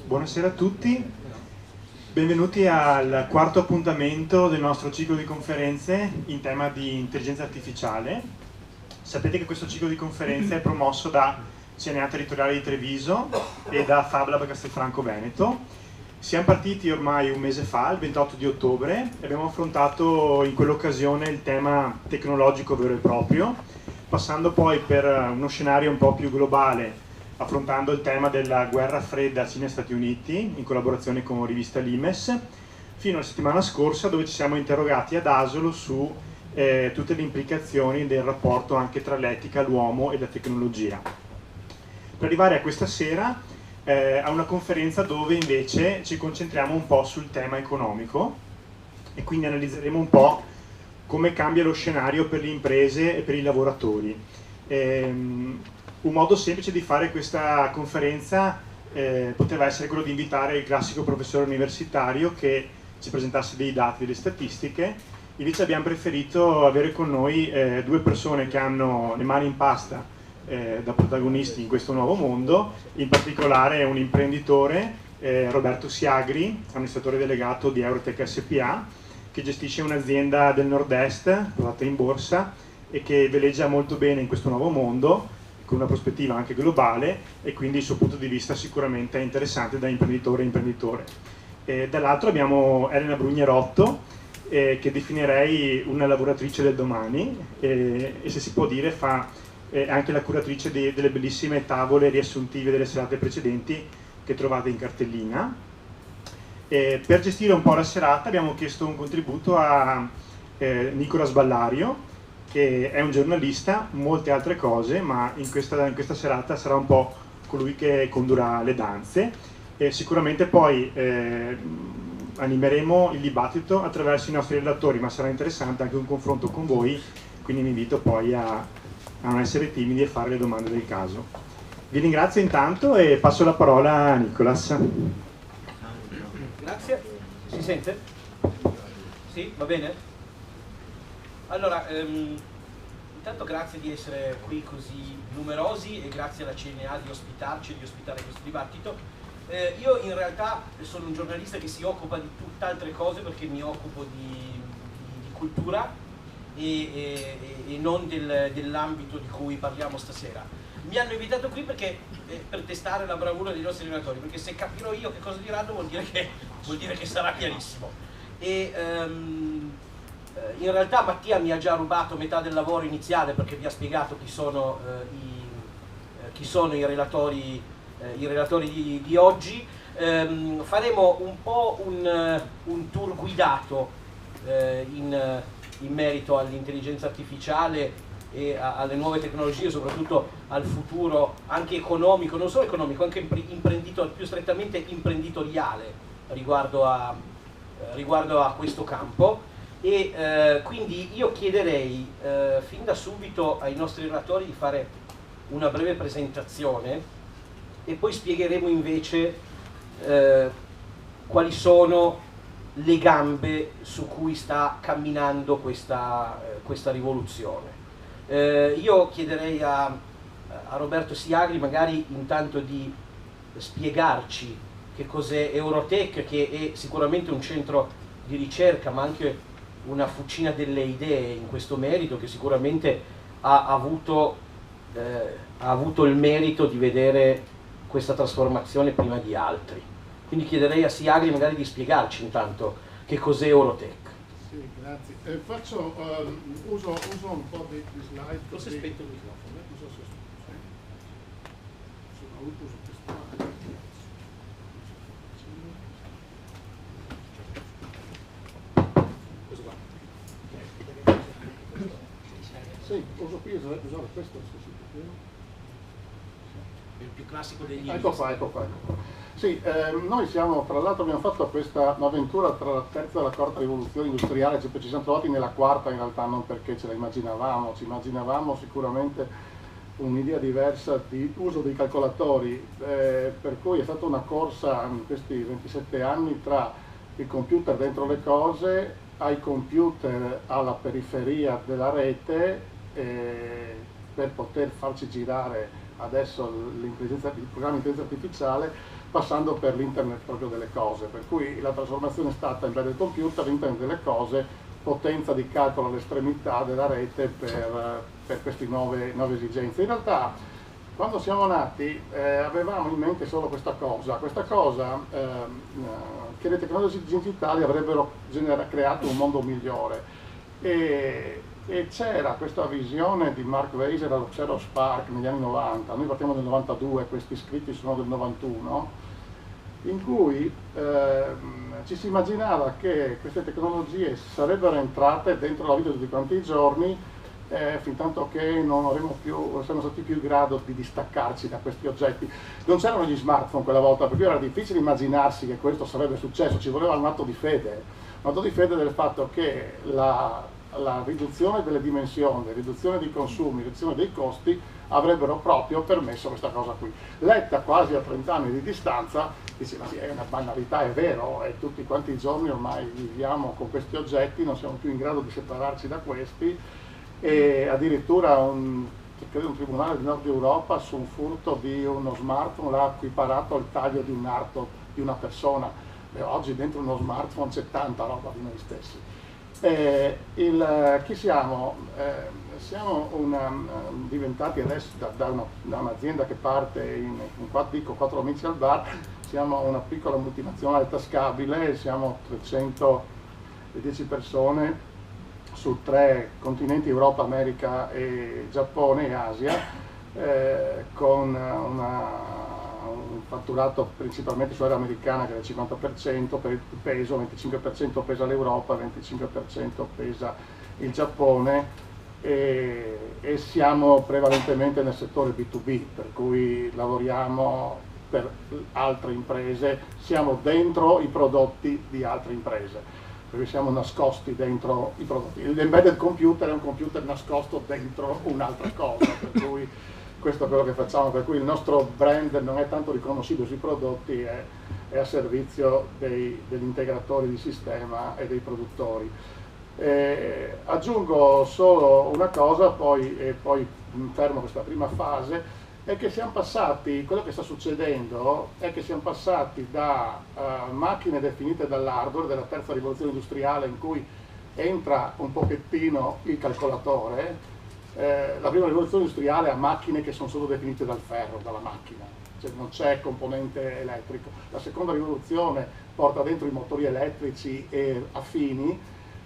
Buonasera a tutti, benvenuti al quarto appuntamento del nostro ciclo di conferenze in tema di intelligenza artificiale. Sapete che questo ciclo di conferenze è promosso da CNA Territoriale di Treviso e da Fab Lab Castelfranco Veneto. Siamo partiti ormai un mese fa, il 28 di ottobre, e abbiamo affrontato in quell'occasione il tema tecnologico vero e proprio, passando poi per uno scenario un po' più globale, affrontando il tema della guerra fredda Cina e Stati Uniti in collaborazione con rivista Limes, fino alla settimana scorsa dove ci siamo interrogati ad Asolo su tutte le implicazioni del rapporto anche tra l'etica, l'uomo e la tecnologia. Per arrivare a questa sera a una conferenza dove invece ci concentriamo un po' sul tema economico e quindi analizzeremo un po' come cambia lo scenario per le imprese e per i lavoratori. Un modo semplice di fare questa conferenza poteva essere quello di invitare il classico professore universitario che ci presentasse dei dati, delle statistiche. Invece abbiamo preferito avere con noi due persone che hanno le mani in pasta da protagonisti in questo nuovo mondo, in particolare un imprenditore, Roberto Siagri, amministratore delegato di Eurotech SPA, che gestisce un'azienda del nord-est, quotata in borsa, e che veleggia molto bene in questo nuovo mondo, con una prospettiva anche globale, e quindi il suo punto di vista sicuramente è interessante da imprenditore a imprenditore. Dall'altro abbiamo Elena Brugnerotto, che definirei una lavoratrice del domani, e se si può dire fa anche la curatrice delle bellissime tavole riassuntive delle serate precedenti che trovate in cartellina. Per gestire un po' la serata abbiamo chiesto un contributo a Nicola Sballario, che è un giornalista, molte altre cose, ma in questa serata sarà un po' colui che condurrà le danze. Sicuramente poi animeremo il dibattito attraverso i nostri relatori, ma sarà interessante anche un confronto con voi, quindi vi invito poi a non essere timidi e fare le domande del caso. Vi ringrazio intanto e passo la parola a Nicolas. Grazie. Si sente? Sì, va bene? Allora, intanto grazie di essere qui così numerosi e grazie alla CNA di ospitarci e di ospitare questo dibattito. Io in realtà sono un giornalista che si occupa di tutt'altre cose perché mi occupo di cultura e non dell'ambito di cui parliamo stasera. Mi hanno invitato qui perché, per testare la bravura dei nostri relatori, perché se capirò io che cosa diranno vuol dire che sarà chiarissimo. In realtà Mattia mi ha già rubato metà del lavoro iniziale perché vi ha spiegato chi sono i relatori di oggi. Faremo un po' un tour guidato in merito all'intelligenza artificiale e alle nuove tecnologie, soprattutto al futuro anche economico, non solo economico, anche più strettamente imprenditoriale riguardo a questo campo. E quindi io chiederei fin da subito ai nostri relatori di fare una breve presentazione e poi spiegheremo invece quali sono le gambe su cui sta camminando questa rivoluzione. Io chiederei a Roberto Siagri magari intanto di spiegarci che cos'è Eurotech, che è sicuramente un centro di ricerca ma anche una fucina delle idee in questo merito, che sicuramente ha avuto il merito di vedere questa trasformazione prima di altri. Quindi chiederei a Siagri magari di spiegarci intanto che cos'è Eurotech. Sì, grazie. Uso un po' di slide. Forse spento il microfono. Non so se uso questo. Questo qua. Sì, uso qui, usare questo. È il più classico degli Ecco qua. Sì, noi tra l'altro abbiamo fatto questa avventura tra la terza e la quarta rivoluzione industriale, ci siamo trovati nella quarta in realtà non perché ce la immaginavamo, ci immaginavamo sicuramente un'idea diversa di uso dei calcolatori, per cui è stata una corsa in questi 27 anni tra il computer dentro le cose, ai computer alla periferia della rete, per poter farci girare adesso il programma di intelligenza artificiale, passando per l'internet proprio delle cose, per cui la trasformazione è stata embedded computer, l'internet delle cose, potenza di calcolo all'estremità della rete per queste nuove esigenze. In realtà quando siamo nati avevamo in mente solo questa cosa che le tecnologie digitali avrebbero creato un mondo migliore, e c'era questa visione di Mark Weiser allo Xerox PARC negli anni 90, noi partiamo nel 92, questi scritti sono del 91, in cui ci si immaginava che queste tecnologie sarebbero entrate dentro la vita di tutti quanti i giorni, fin tanto che non saremmo stati più in grado di distaccarci da questi oggetti. Non c'erano gli smartphone quella volta, per cui era difficile immaginarsi che questo sarebbe successo, ci voleva un atto di fede del fatto che la riduzione delle dimensioni, la riduzione dei consumi, la riduzione dei costi avrebbero proprio permesso questa cosa qui. Letta quasi a 30 anni di distanza, dice ma sì, è una banalità, è vero, e tutti quanti i giorni ormai viviamo con questi oggetti, non siamo più in grado di separarci da questi, e addirittura credo un tribunale di Nord Europa su un furto di uno smartphone l'ha equiparato al taglio di un arto di una persona. Oggi dentro uno smartphone c'è tanta roba di noi stessi. Chi siamo? Siamo diventati adesso da un'azienda che parte in 4 amici al bar, siamo una piccola multinazionale tascabile, siamo 310 persone su 3 continenti, Europa, America e Giappone e Asia, con un fatturato principalmente sull'area americana che è del 50% per il peso, 25% pesa l'Europa, 25% pesa il Giappone, e siamo prevalentemente nel settore B2B, per cui lavoriamo per altre imprese, siamo dentro i prodotti di altre imprese, perché siamo nascosti dentro i prodotti. L'embedded computer è un computer nascosto dentro un'altra cosa, per cui questo è quello che facciamo, per cui il nostro brand non è tanto riconoscibile sui prodotti, è a servizio degli integratori di sistema e dei produttori. Aggiungo solo una cosa, poi fermo questa prima fase, è che siamo passati, quello che sta succedendo è che siamo passati da macchine definite dall'hardware, della terza rivoluzione industriale, in cui entra un pochettino il calcolatore. La prima rivoluzione industriale ha macchine che sono solo definite dal ferro, dalla macchina, cioè non c'è componente elettrico. La seconda rivoluzione porta dentro i motori elettrici e affini,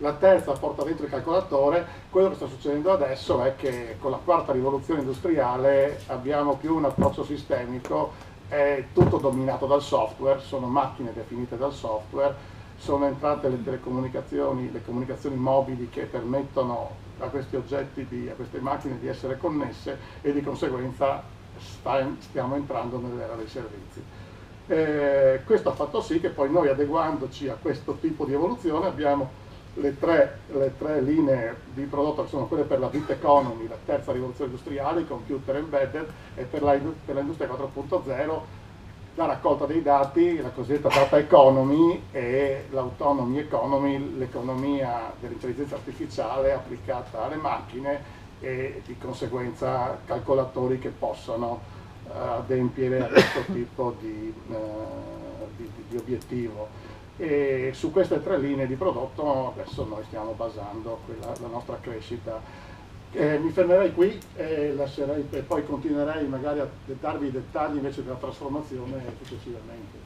la terza porta dentro il calcolatore. Quello che sta succedendo adesso è che con la quarta rivoluzione industriale abbiamo più un approccio sistemico, è tutto dominato dal software, sono macchine definite dal software, sono entrate le telecomunicazioni, le comunicazioni mobili che permettono a questi oggetti, a queste macchine di essere connesse, e di conseguenza stiamo entrando nell'era dei servizi. Questo ha fatto sì che poi noi, adeguandoci a questo tipo di evoluzione, abbiamo le tre linee di prodotto, che sono quelle per la bit economy, la terza rivoluzione industriale, i computer embedded, e per l'industria 4.0 la raccolta dei dati, la cosiddetta data economy, e l'autonomy economy, l'economia dell'intelligenza artificiale applicata alle macchine, e di conseguenza calcolatori che possano adempiere a questo tipo di obiettivo. E su queste 3 linee di prodotto adesso noi stiamo basando la nostra crescita. Mi fermerei qui e poi continuerei magari a darvi i dettagli invece della trasformazione successivamente.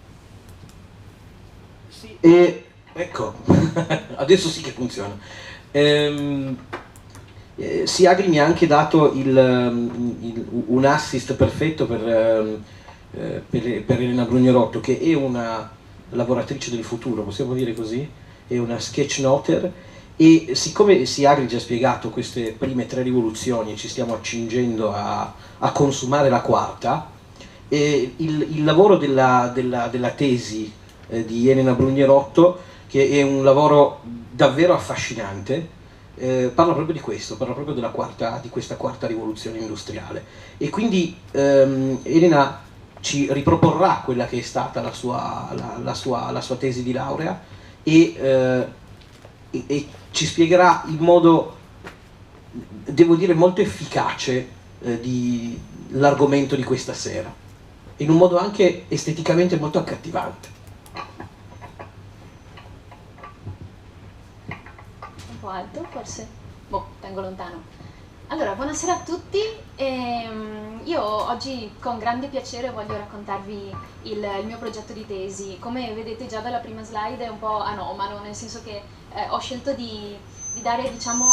Sì. Ecco, adesso sì che funziona. Siagri mi ha anche dato un assist perfetto per Elena Brugnerotto, che è una lavoratrice del futuro, possiamo dire così, è una sketchnoter, e siccome Siagri ci ha spiegato queste prime 3 rivoluzioni e ci stiamo accingendo a consumare la quarta, il lavoro della tesi di Elena Brugnerotto, che è un lavoro davvero affascinante, parla proprio di questo, parla proprio di questa quarta rivoluzione industriale, e quindi Elena ci riproporrà quella che è stata la sua tesi di laurea, e ci spiegherà in modo, devo dire, molto efficace l'argomento di questa sera. in un modo anche esteticamente molto accattivante. Un po' alto, forse? Boh, tengo lontano. Allora, buonasera a tutti. Io oggi con grande piacere voglio raccontarvi il mio progetto di tesi. Come vedete già dalla prima slide è un po' anomalo, nel senso che ho scelto di dare, diciamo,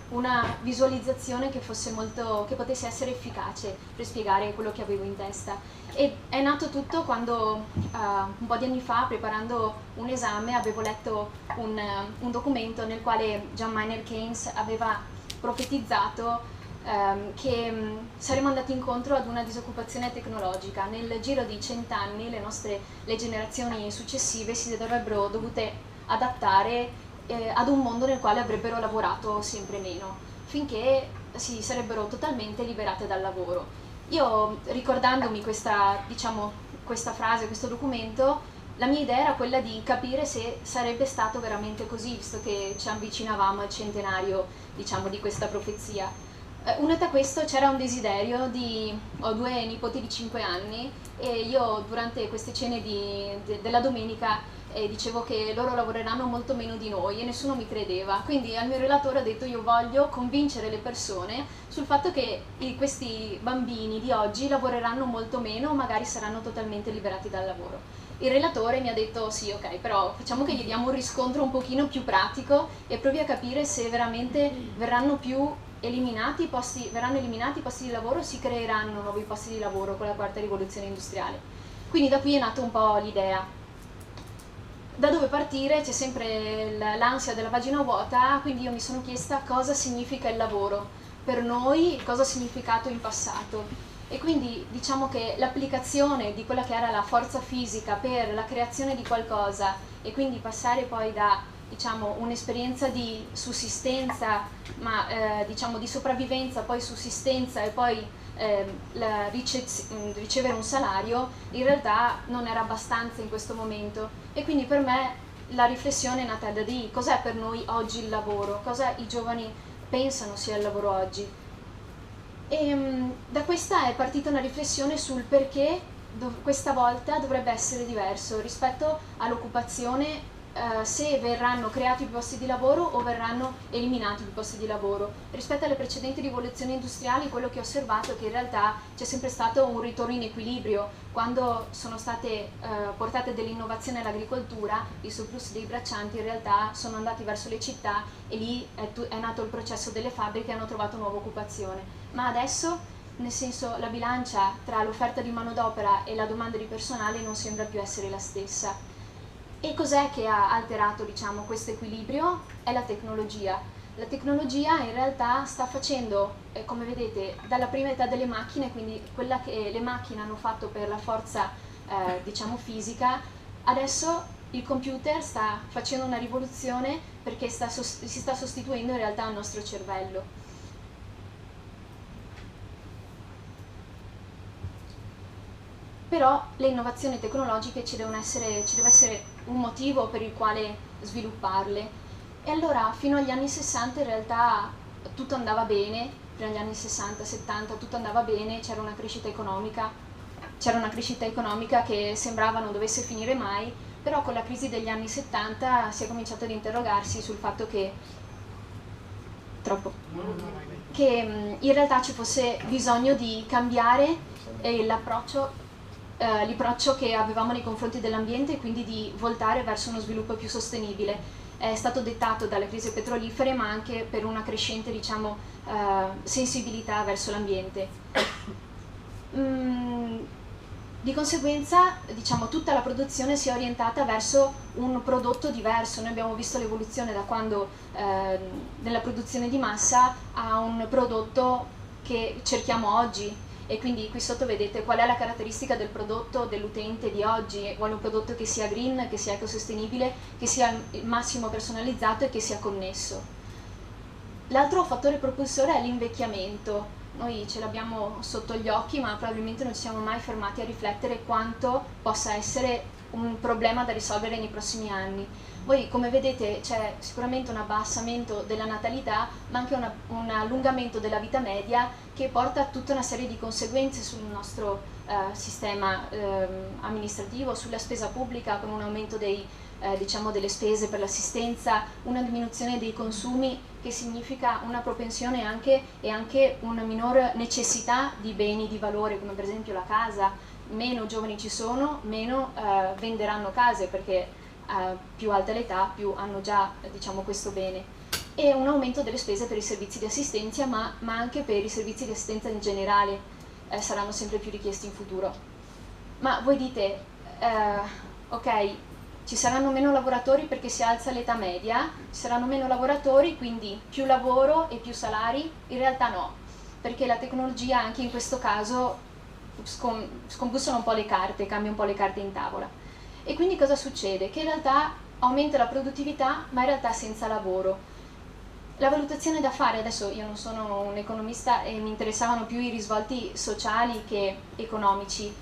una visualizzazione che potesse essere efficace per spiegare quello che avevo in testa. E è nato tutto quando un po' di anni fa, preparando un esame, avevo letto un documento nel quale John Maynard Keynes aveva profetizzato che saremmo andati incontro ad una disoccupazione tecnologica. Nel giro di 100 anni le generazioni successive si sarebbero dovute adattare ad un mondo nel quale avrebbero lavorato sempre meno, finché si sarebbero totalmente liberate dal lavoro. Io, ricordandomi questa frase, questo documento, la mia idea era quella di capire se sarebbe stato veramente così, visto che ci avvicinavamo al centenario, diciamo, di questa profezia. Unito a questo c'era un desiderio ho 2 nipoti di 5 anni e io durante queste cene della domenica dicevo che loro lavoreranno molto meno di noi e nessuno mi credeva, quindi al mio relatore ho detto: io voglio convincere le persone sul fatto che questi bambini di oggi lavoreranno molto meno o magari saranno totalmente liberati dal lavoro. Il relatore mi ha detto: sì, ok, però facciamo che gli diamo un riscontro un pochino più pratico e provi a capire se veramente verranno eliminati i posti di lavoro o si creeranno nuovi posti di lavoro con la quarta rivoluzione industriale. Quindi da qui è nata un po' l'idea. Da dove partire? C'è sempre l'ansia della pagina vuota, quindi io mi sono chiesta cosa significa il lavoro per noi, cosa ha significato in passato. E quindi diciamo che l'applicazione di quella che era la forza fisica per la creazione di qualcosa e quindi passare poi da, diciamo, un'esperienza di sussistenza, ma diciamo di sopravvivenza, poi sussistenza e poi ricevere un salario, in realtà non era abbastanza in questo momento. E quindi per me la riflessione è nata da lì: cos'è per noi oggi il lavoro? Cosa i giovani pensano sia il lavoro oggi? E da questa è partita una riflessione sul perché questa volta dovrebbe essere diverso rispetto all'occupazione, se verranno creati più posti di lavoro o verranno eliminati più posti di lavoro. Rispetto alle precedenti rivoluzioni industriali, quello che ho osservato è che in realtà c'è sempre stato un ritorno in equilibrio. Quando sono state portate delle innovazioni all'agricoltura, i surplus dei braccianti in realtà sono andati verso le città e lì è nato il processo delle fabbriche e hanno trovato nuova occupazione. Ma adesso, nel senso, la bilancia tra l'offerta di manodopera e la domanda di personale non sembra più essere la stessa. E cos'è che ha alterato, diciamo, questo equilibrio? È la tecnologia. La tecnologia in realtà sta facendo, come vedete, dalla prima età delle macchine, quindi quella che le macchine hanno fatto per la forza, diciamo, fisica, adesso il computer sta facendo una rivoluzione perché si sta sostituendo in realtà al nostro cervello. Però le innovazioni tecnologiche ci deve essere un motivo per il quale svilupparle. E allora fino agli anni 60 in realtà tutto andava bene, fino agli anni 60-70 tutto andava bene, c'era una crescita economica che sembrava non dovesse finire mai, però con la crisi degli anni 70 si è cominciato ad interrogarsi sul fatto che in realtà ci fosse bisogno di cambiare l'approccio che avevamo nei confronti dell'ambiente e quindi di voltare verso uno sviluppo più sostenibile. È stato dettato dalle crisi petrolifere, ma anche per una crescente, diciamo, sensibilità verso l'ambiente. Di conseguenza, diciamo, tutta la produzione si è orientata verso un prodotto diverso. Noi abbiamo visto l'evoluzione da quando nella produzione di massa a un prodotto che cerchiamo oggi. E quindi qui sotto vedete qual è la caratteristica del prodotto dell'utente di oggi. Vuole un prodotto che sia green, che sia ecosostenibile, che sia il massimo personalizzato e che sia connesso. L'altro fattore propulsore è l'invecchiamento. Noi ce l'abbiamo sotto gli occhi, ma probabilmente non ci siamo mai fermati a riflettere quanto possa essere un problema da risolvere nei prossimi anni. Voi come vedete c'è sicuramente un abbassamento della natalità, ma anche un allungamento della vita media che porta a tutta una serie di conseguenze sul nostro sistema amministrativo, sulla spesa pubblica, con un aumento diciamo delle spese per l'assistenza, una diminuzione dei consumi che significa una propensione e anche una minor necessità di beni di valore, come per esempio la casa. Meno giovani ci sono, meno venderanno case, perché più alta l'età, più hanno già diciamo questo bene, e un aumento delle spese per i servizi di assistenza, ma anche per i servizi di assistenza in generale saranno sempre più richiesti in futuro. Ma voi dite, ok, ci saranno meno lavoratori perché si alza l'età media, ci saranno meno lavoratori, quindi più lavoro e più salari? In realtà no, perché la tecnologia anche in questo caso scombussola un po' le carte, cambia un po' le carte in tavola. E quindi cosa succede? Che in realtà aumenta la produttività, ma in realtà senza lavoro. La valutazione da fare, adesso io non sono un economista e mi interessavano più i risvolti sociali che economici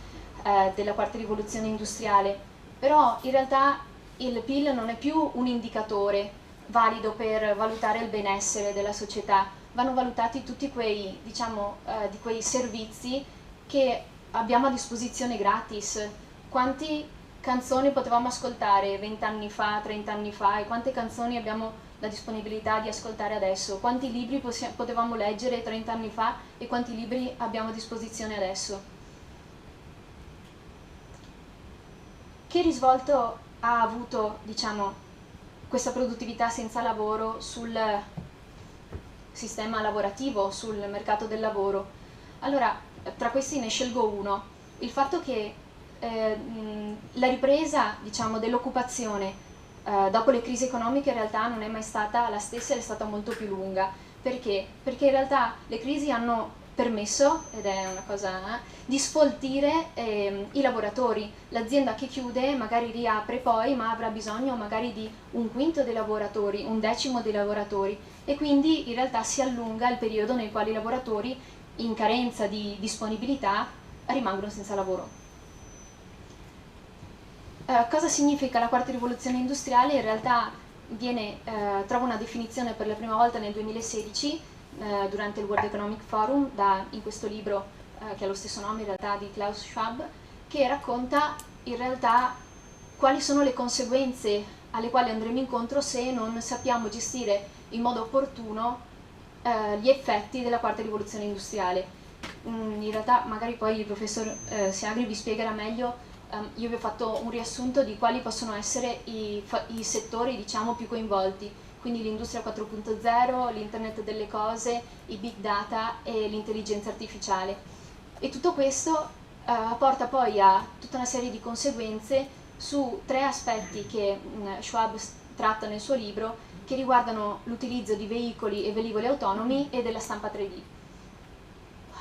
della quarta rivoluzione industriale, però in realtà il PIL non è più un indicatore valido per valutare il benessere della società, vanno valutati tutti quei, diciamo, di quei servizi che abbiamo a disposizione gratis. Quanti canzoni potevamo ascoltare 20 anni fa, 30 anni fa, e quante canzoni abbiamo la disponibilità di ascoltare adesso? Quanti libri potevamo leggere 30 anni fa e quanti libri abbiamo a disposizione adesso? Che risvolto ha avuto, diciamo, questa produttività senza lavoro sul sistema lavorativo, sul mercato del lavoro? Allora, tra questi ne scelgo uno: il fatto che la ripresa, diciamo, dell'occupazione dopo le crisi economiche in realtà non è mai stata la stessa, è stata molto più lunga. Perché? Perché in realtà le crisi hanno permesso, ed è una cosa, di sfoltire i lavoratori. L'azienda che chiude magari riapre poi, ma avrà bisogno magari di un quinto dei lavoratori, un decimo dei lavoratori, e quindi in realtà si allunga il periodo nel quale i lavoratori, in carenza di disponibilità, rimangono senza lavoro. Cosa significa la quarta rivoluzione industriale? In realtà trova una definizione per la prima volta nel 2016 durante il World Economic Forum in questo libro che ha lo stesso nome in realtà di Klaus Schwab, che racconta in realtà quali sono le conseguenze alle quali andremo incontro se non sappiamo gestire in modo opportuno gli effetti della quarta rivoluzione industriale. In realtà magari poi il professor Siagri vi spiegherà meglio. Io vi ho fatto un riassunto di quali possono essere i settori, diciamo, più coinvolti, quindi l'industria 4.0, l'internet delle cose, i big data e l'intelligenza artificiale. E tutto questo porta poi a tutta una serie di conseguenze su 3 aspetti che Schwab tratta nel suo libro, che riguardano l'utilizzo di veicoli e velivoli autonomi e della stampa 3D.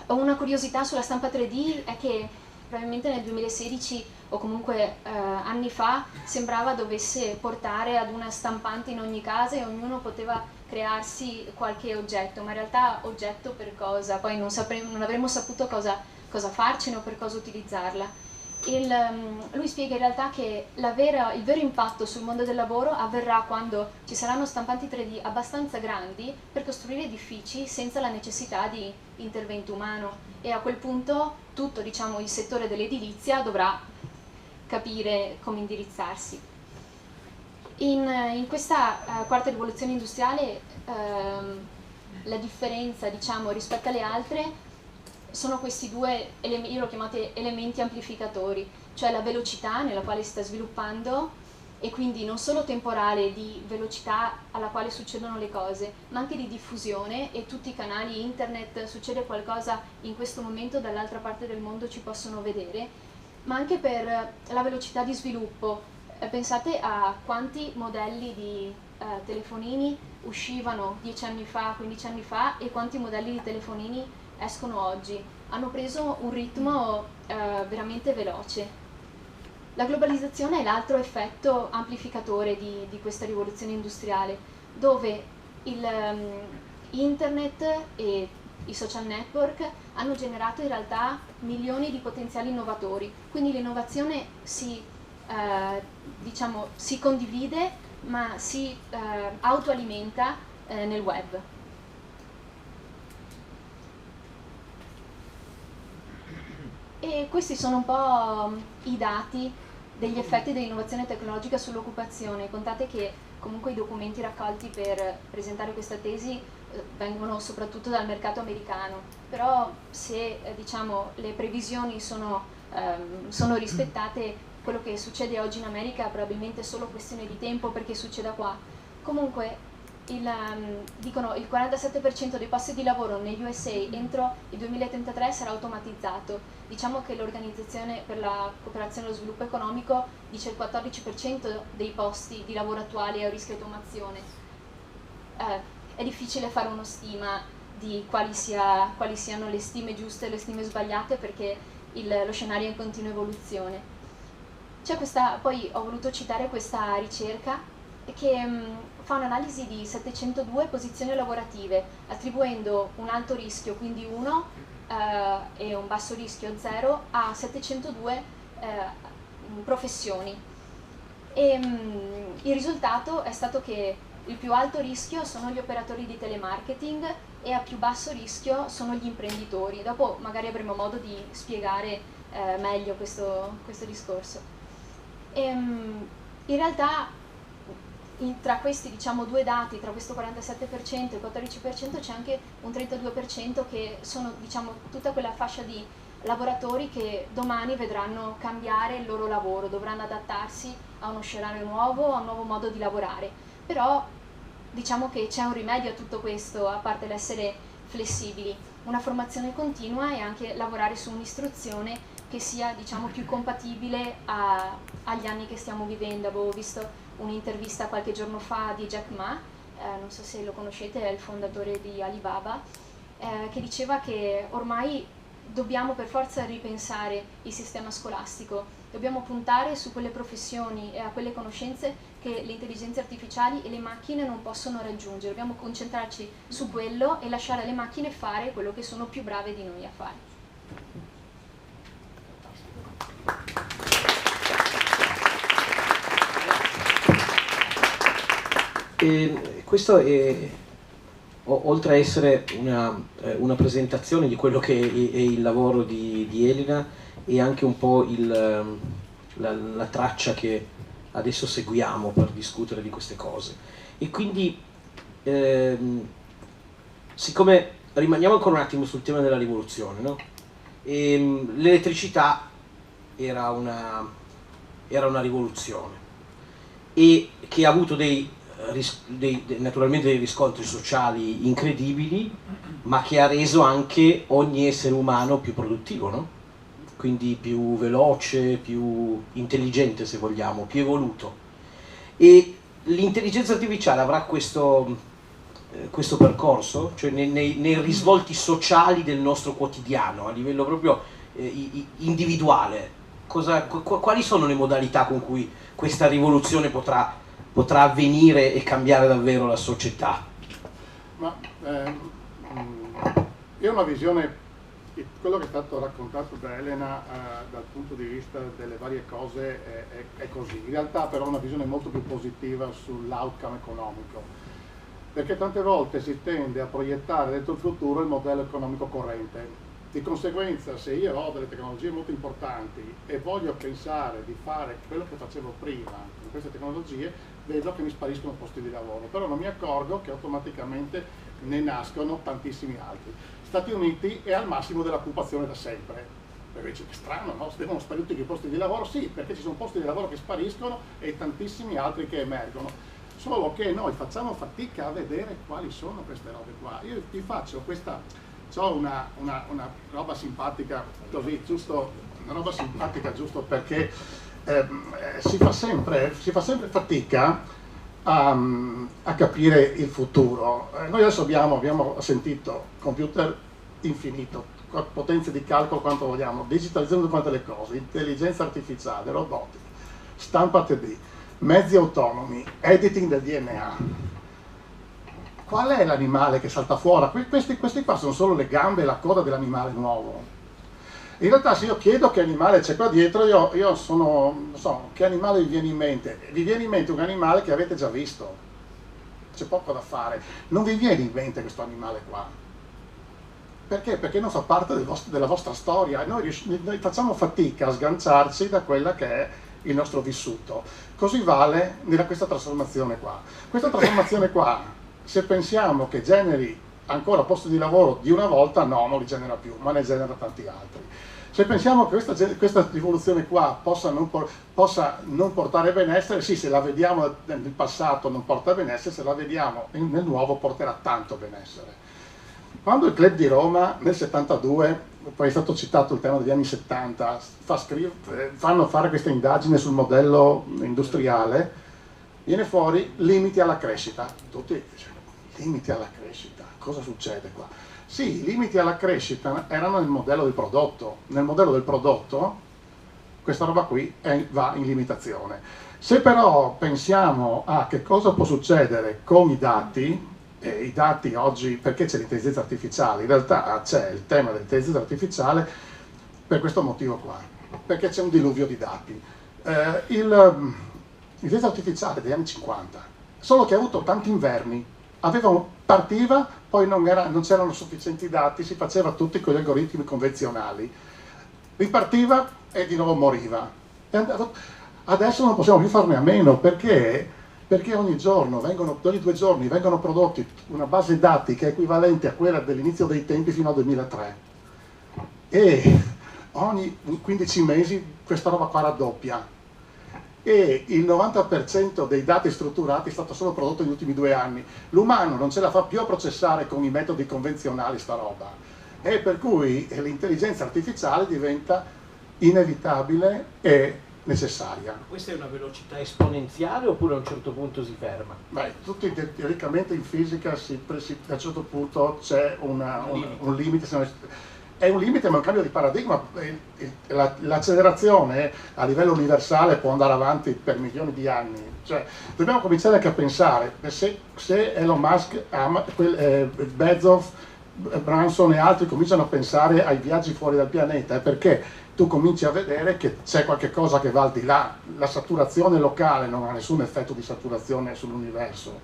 Una curiosità sulla stampa 3D è che probabilmente nel 2016 o comunque anni fa sembrava dovesse portare ad una stampante in ogni casa e ognuno poteva crearsi qualche oggetto, ma in realtà oggetto per cosa? Poi non avremmo saputo cosa farcene o per cosa utilizzarla. Lui spiega in realtà che il vero impatto sul mondo del lavoro avverrà quando ci saranno stampanti 3D abbastanza grandi per costruire edifici senza la necessità di intervento umano, e a quel punto tutto, diciamo, il settore dell'edilizia dovrà capire come indirizzarsi. In questa quarta rivoluzione industriale la differenza, diciamo, rispetto alle altre sono questi 2 elementi, io l'ho chiamati elementi amplificatori, cioè la velocità nella quale si sta sviluppando, e quindi non solo temporale di velocità alla quale succedono le cose, ma anche di diffusione, e tutti i canali internet, succede qualcosa in questo momento, dall'altra parte del mondo ci possono vedere, ma anche per la velocità di sviluppo. Pensate a quanti modelli di telefonini uscivano 10 anni fa, 15 anni fa, e quanti modelli di telefonini escono oggi. Hanno preso un ritmo veramente veloce. La globalizzazione è l'altro effetto amplificatore di questa rivoluzione industriale, dove internet e i social network hanno generato in realtà milioni di potenziali innovatori, quindi l'innovazione si diciamo, si condivide ma si autoalimenta nel web. E questi sono un po' i dati degli effetti dell'innovazione tecnologica sull'occupazione. Contate che comunque i documenti raccolti per presentare questa tesi vengono soprattutto dal mercato americano, però se diciamo, le previsioni sono rispettate, quello che succede oggi in America è probabilmente solo questione di tempo perché succeda qua. Comunque dicono il 47% dei posti di lavoro negli USA entro il 2033 sarà automatizzato. Diciamo che l'Organizzazione per la Cooperazione e lo Sviluppo Economico dice il 14% dei posti di lavoro attuali è a rischio automazione. È difficile fare uno stima di quali siano le stime giuste e le stime sbagliate perché lo scenario è in continua evoluzione. C'è poi ho voluto citare questa ricerca che fa un'analisi di 702 posizioni lavorative, attribuendo un alto rischio, quindi 1, e un basso rischio 0, a 702 professioni. E il risultato è stato che il più alto rischio sono gli operatori di telemarketing e a più basso rischio sono gli imprenditori. Dopo magari avremo modo di spiegare meglio questo discorso. In realtà tra questi diciamo, due dati, tra questo 47% e il 14%, c'è anche un 32% che sono diciamo, tutta quella fascia di lavoratori che domani vedranno cambiare il loro lavoro, dovranno adattarsi a uno scenario nuovo, a un nuovo modo di lavorare. Però diciamo che c'è un rimedio a tutto questo, a parte l'essere flessibili, una formazione continua e anche lavorare su un'istruzione che sia diciamo, più compatibile agli anni che stiamo vivendo. Avevo visto un'intervista qualche giorno fa di Jack Ma, non so se lo conoscete, è il fondatore di Alibaba, che diceva che ormai dobbiamo per forza ripensare il sistema scolastico, dobbiamo puntare su quelle professioni e a quelle conoscenze che le intelligenze artificiali e le macchine non possono raggiungere, dobbiamo concentrarci su quello e lasciare alle macchine fare quello che sono più brave di noi a fare. Questo è, oltre a essere una presentazione di quello che è il lavoro di Elena, è anche un po' la traccia che adesso seguiamo per discutere di queste cose. E quindi, siccome rimaniamo ancora un attimo sul tema della rivoluzione, no? L'elettricità era una rivoluzione e che ha avuto naturalmente dei riscontri sociali incredibili, ma che ha reso anche ogni essere umano più produttivo, no? Quindi più veloce, più intelligente se vogliamo, più evoluto. E l'intelligenza artificiale avrà questo percorso, cioè nei risvolti sociali del nostro quotidiano, a livello proprio individuale. Quali sono le modalità con cui questa rivoluzione potrà avvenire e cambiare davvero la società? Ma io ho una visione, quello che è stato raccontato da Elena dal punto di vista delle varie cose è così. In realtà però ho una visione molto più positiva sull'outcome economico, perché tante volte si tende a proiettare dentro il futuro il modello economico corrente. Di conseguenza, se io ho delle tecnologie molto importanti e voglio pensare di fare quello che facevo prima con queste tecnologie, vedo che mi spariscono posti di lavoro, però non mi accorgo che automaticamente ne nascono tantissimi altri. Stati Uniti è al massimo dell'occupazione da sempre. Invece che strano, no? Devono sparire tutti i posti di lavoro? Sì, perché ci sono posti di lavoro che spariscono e tantissimi altri che emergono. Solo che noi facciamo fatica a vedere quali sono queste robe qua. Io ti faccio questa... C'ho una roba simpatica così, giusto perché si fa sempre fatica a capire il futuro. Noi adesso abbiamo sentito computer infinito, potenze di calcolo quanto vogliamo, digitalizzazione di quante le cose, intelligenza artificiale, robotica, stampa 3D, mezzi autonomi, editing del DNA. Qual è l'animale che salta fuori? Questi qua sono solo le gambe e la coda dell'animale nuovo. In realtà se io chiedo che animale c'è qua dietro, io sono, non so, che animale vi viene in mente? Vi viene in mente un animale che avete già visto, c'è poco da fare, non vi viene in mente questo animale qua. Perché? Perché non fa parte della vostra storia, e noi facciamo fatica a sganciarci da quella che è il nostro vissuto. Così vale questa trasformazione qua. Questa trasformazione qua, se pensiamo che generi ancora posti di lavoro di una volta, no, non li genera più, ma ne genera tanti altri. Se pensiamo che questa rivoluzione qua possa non portare benessere, sì, se la vediamo nel passato non porta benessere, se la vediamo nel nuovo porterà tanto benessere. Quando il Club di Roma nel 72, poi è stato citato il tema degli anni 70, fanno fare questa indagine sul modello industriale, viene fuori limiti alla crescita. Tutti dicono, limiti alla crescita, cosa succede qua? Sì, i limiti alla crescita erano nel modello del prodotto. Nel modello del prodotto questa roba qui va in limitazione. Se però pensiamo a che cosa può succedere con i dati oggi, perché c'è l'intelligenza artificiale? In realtà c'è il tema dell'intelligenza artificiale per questo motivo qua, perché c'è un diluvio di dati. L'intelligenza artificiale degli anni 50, solo che ha avuto tanti inverni, partiva, poi non c'erano sufficienti dati, si faceva tutti con gli algoritmi convenzionali, ripartiva e di nuovo moriva. Adesso non possiamo più farne a meno, perché ogni 2 giorni vengono prodotti una base dati che è equivalente a quella dell'inizio dei tempi fino al 2003, e ogni 15 mesi questa roba qua raddoppia, e il 90% dei dati strutturati è stato solo prodotto negli ultimi 2 anni. L'umano non ce la fa più a processare con i metodi convenzionali sta roba, e per cui l'intelligenza artificiale diventa inevitabile e necessaria. Questa è una velocità esponenziale oppure a un certo punto si ferma? Beh, tutti teoricamente in fisica a un certo punto c'è un limite. È un limite, ma è un cambio di paradigma. L'accelerazione a livello universale può andare avanti per milioni di anni. Cioè, dobbiamo cominciare anche a pensare, se Elon Musk, Bezos, Branson e altri cominciano a pensare ai viaggi fuori dal pianeta, è perché tu cominci a vedere che c'è qualche cosa che va al di là. La saturazione locale non ha nessun effetto di saturazione sull'universo.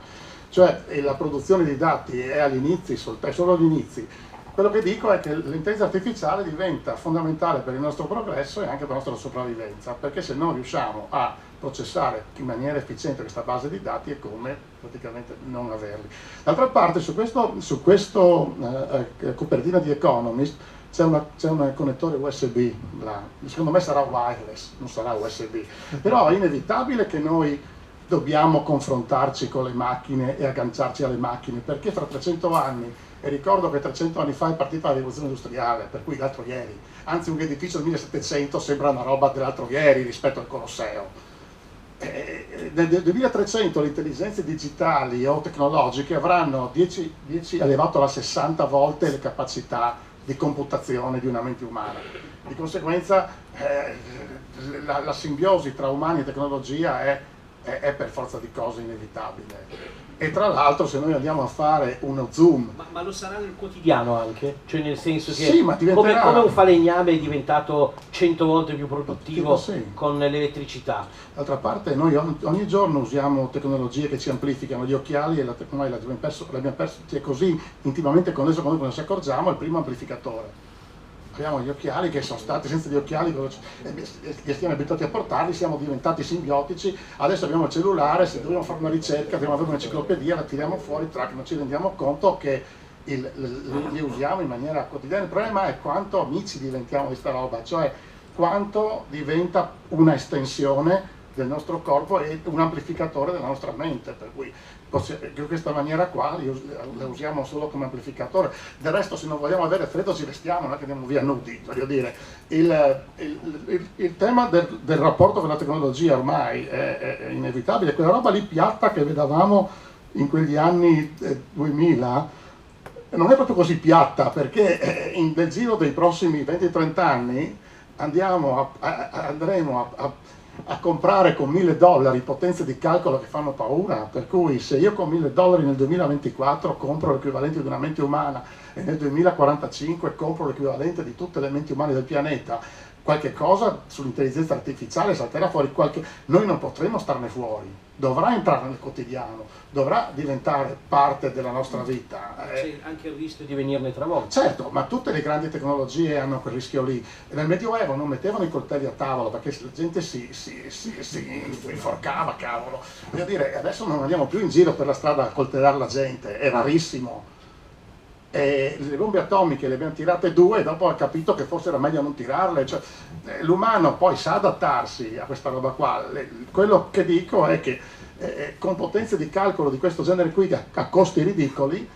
Cioè, la produzione di dati è agli inizi, è solo agli inizi. Quello che dico è che l'intelligenza artificiale diventa fondamentale per il nostro progresso e anche per la nostra sopravvivenza, perché se non riusciamo a processare in maniera efficiente questa base di dati è come praticamente non averli. D'altra parte, su questo copertina di Economist c'è un connettore USB, secondo me sarà wireless, non sarà USB, però è inevitabile che noi dobbiamo confrontarci con le macchine e agganciarci alle macchine, perché fra 300 anni, e ricordo che 300 anni fa è partita la rivoluzione industriale, per cui l'altro ieri, anzi un edificio del 1700 sembra una roba dell'altro ieri rispetto al Colosseo. Nel 2300 le intelligenze digitali o tecnologiche avranno 10 elevato alla 60 volte le capacità di computazione di una mente umana. Di conseguenza la simbiosi tra umani e tecnologia è per forza di cose inevitabile. E tra l'altro, se noi andiamo a fare uno zoom... Ma lo sarà nel quotidiano anche? Cioè nel senso che sì, ma diventerà... come un falegname è diventato 100 volte più produttivo sì, con l'elettricità. D'altra parte noi ogni giorno usiamo tecnologie che ci amplificano gli occhiali, e ormai l'abbiamo perso, è così intimamente connesso con noi che non ci accorgiamo, è il primo amplificatore. Abbiamo gli occhiali che sono stati, senza gli occhiali li stiamo abituati a portarli, siamo diventati simbiotici, adesso abbiamo il cellulare, se dobbiamo fare una ricerca, dobbiamo avere un'enciclopedia, la tiriamo fuori, non ci rendiamo conto che li usiamo in maniera quotidiana. Il problema è quanto amici diventiamo di sta roba, cioè quanto diventa una estensione del nostro corpo e un amplificatore della nostra mente, per cui in questa maniera qua la usiamo solo come amplificatore. Del resto, se non vogliamo avere freddo ci vestiamo, non è che andiamo via nudi, voglio dire. Il tema del rapporto con la tecnologia ormai è inevitabile. Quella roba lì piatta che vedevamo in quegli anni 2000 non è proprio così piatta, perché nel giro dei prossimi 20-30 anni andremo a comprare con $1000 potenze di calcolo che fanno paura, per cui se io con $1000 nel 2024 compro l'equivalente di una mente umana e nel 2045 compro l'equivalente di tutte le menti umane del pianeta, qualche cosa sull'intelligenza artificiale salterà fuori, noi non potremo starne fuori, dovrà entrare nel quotidiano, dovrà diventare parte della nostra vita. C'è anche il rischio di venirne travolti. Certo, ma tutte le grandi tecnologie hanno quel rischio lì. Nel Medioevo non mettevano i coltelli a tavola perché la gente si inforcava, cavolo. Voglio dire, adesso non andiamo più in giro per la strada a coltellare la gente, è rarissimo. E le bombe atomiche le abbiamo tirate 2 e dopo ha capito che forse era meglio non tirarle, cioè, l'umano poi sa adattarsi a questa roba qua. Quello che dico è che con potenze di calcolo di questo genere qui a costi ridicoli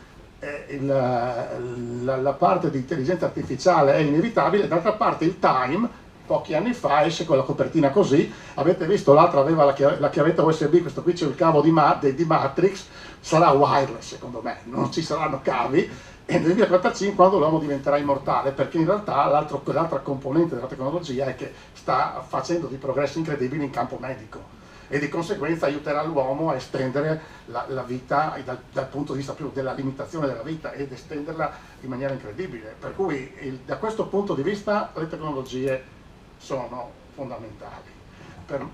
la parte di intelligenza artificiale è inevitabile. D'altra parte il Time pochi anni fa esce con la copertina così, avete visto, l'altra aveva la chiavetta USB, questo qui c'è il cavo di Matrix, sarà wireless secondo me, non ci saranno cavi, e nel 2045 quando l'uomo diventerà immortale, perché in realtà l'altra componente della tecnologia è che sta facendo dei progressi incredibili in campo medico e di conseguenza aiuterà l'uomo a estendere la vita dal punto di vista più della limitazione della vita ed estenderla in maniera incredibile, per cui da questo punto di vista le tecnologie sono fondamentali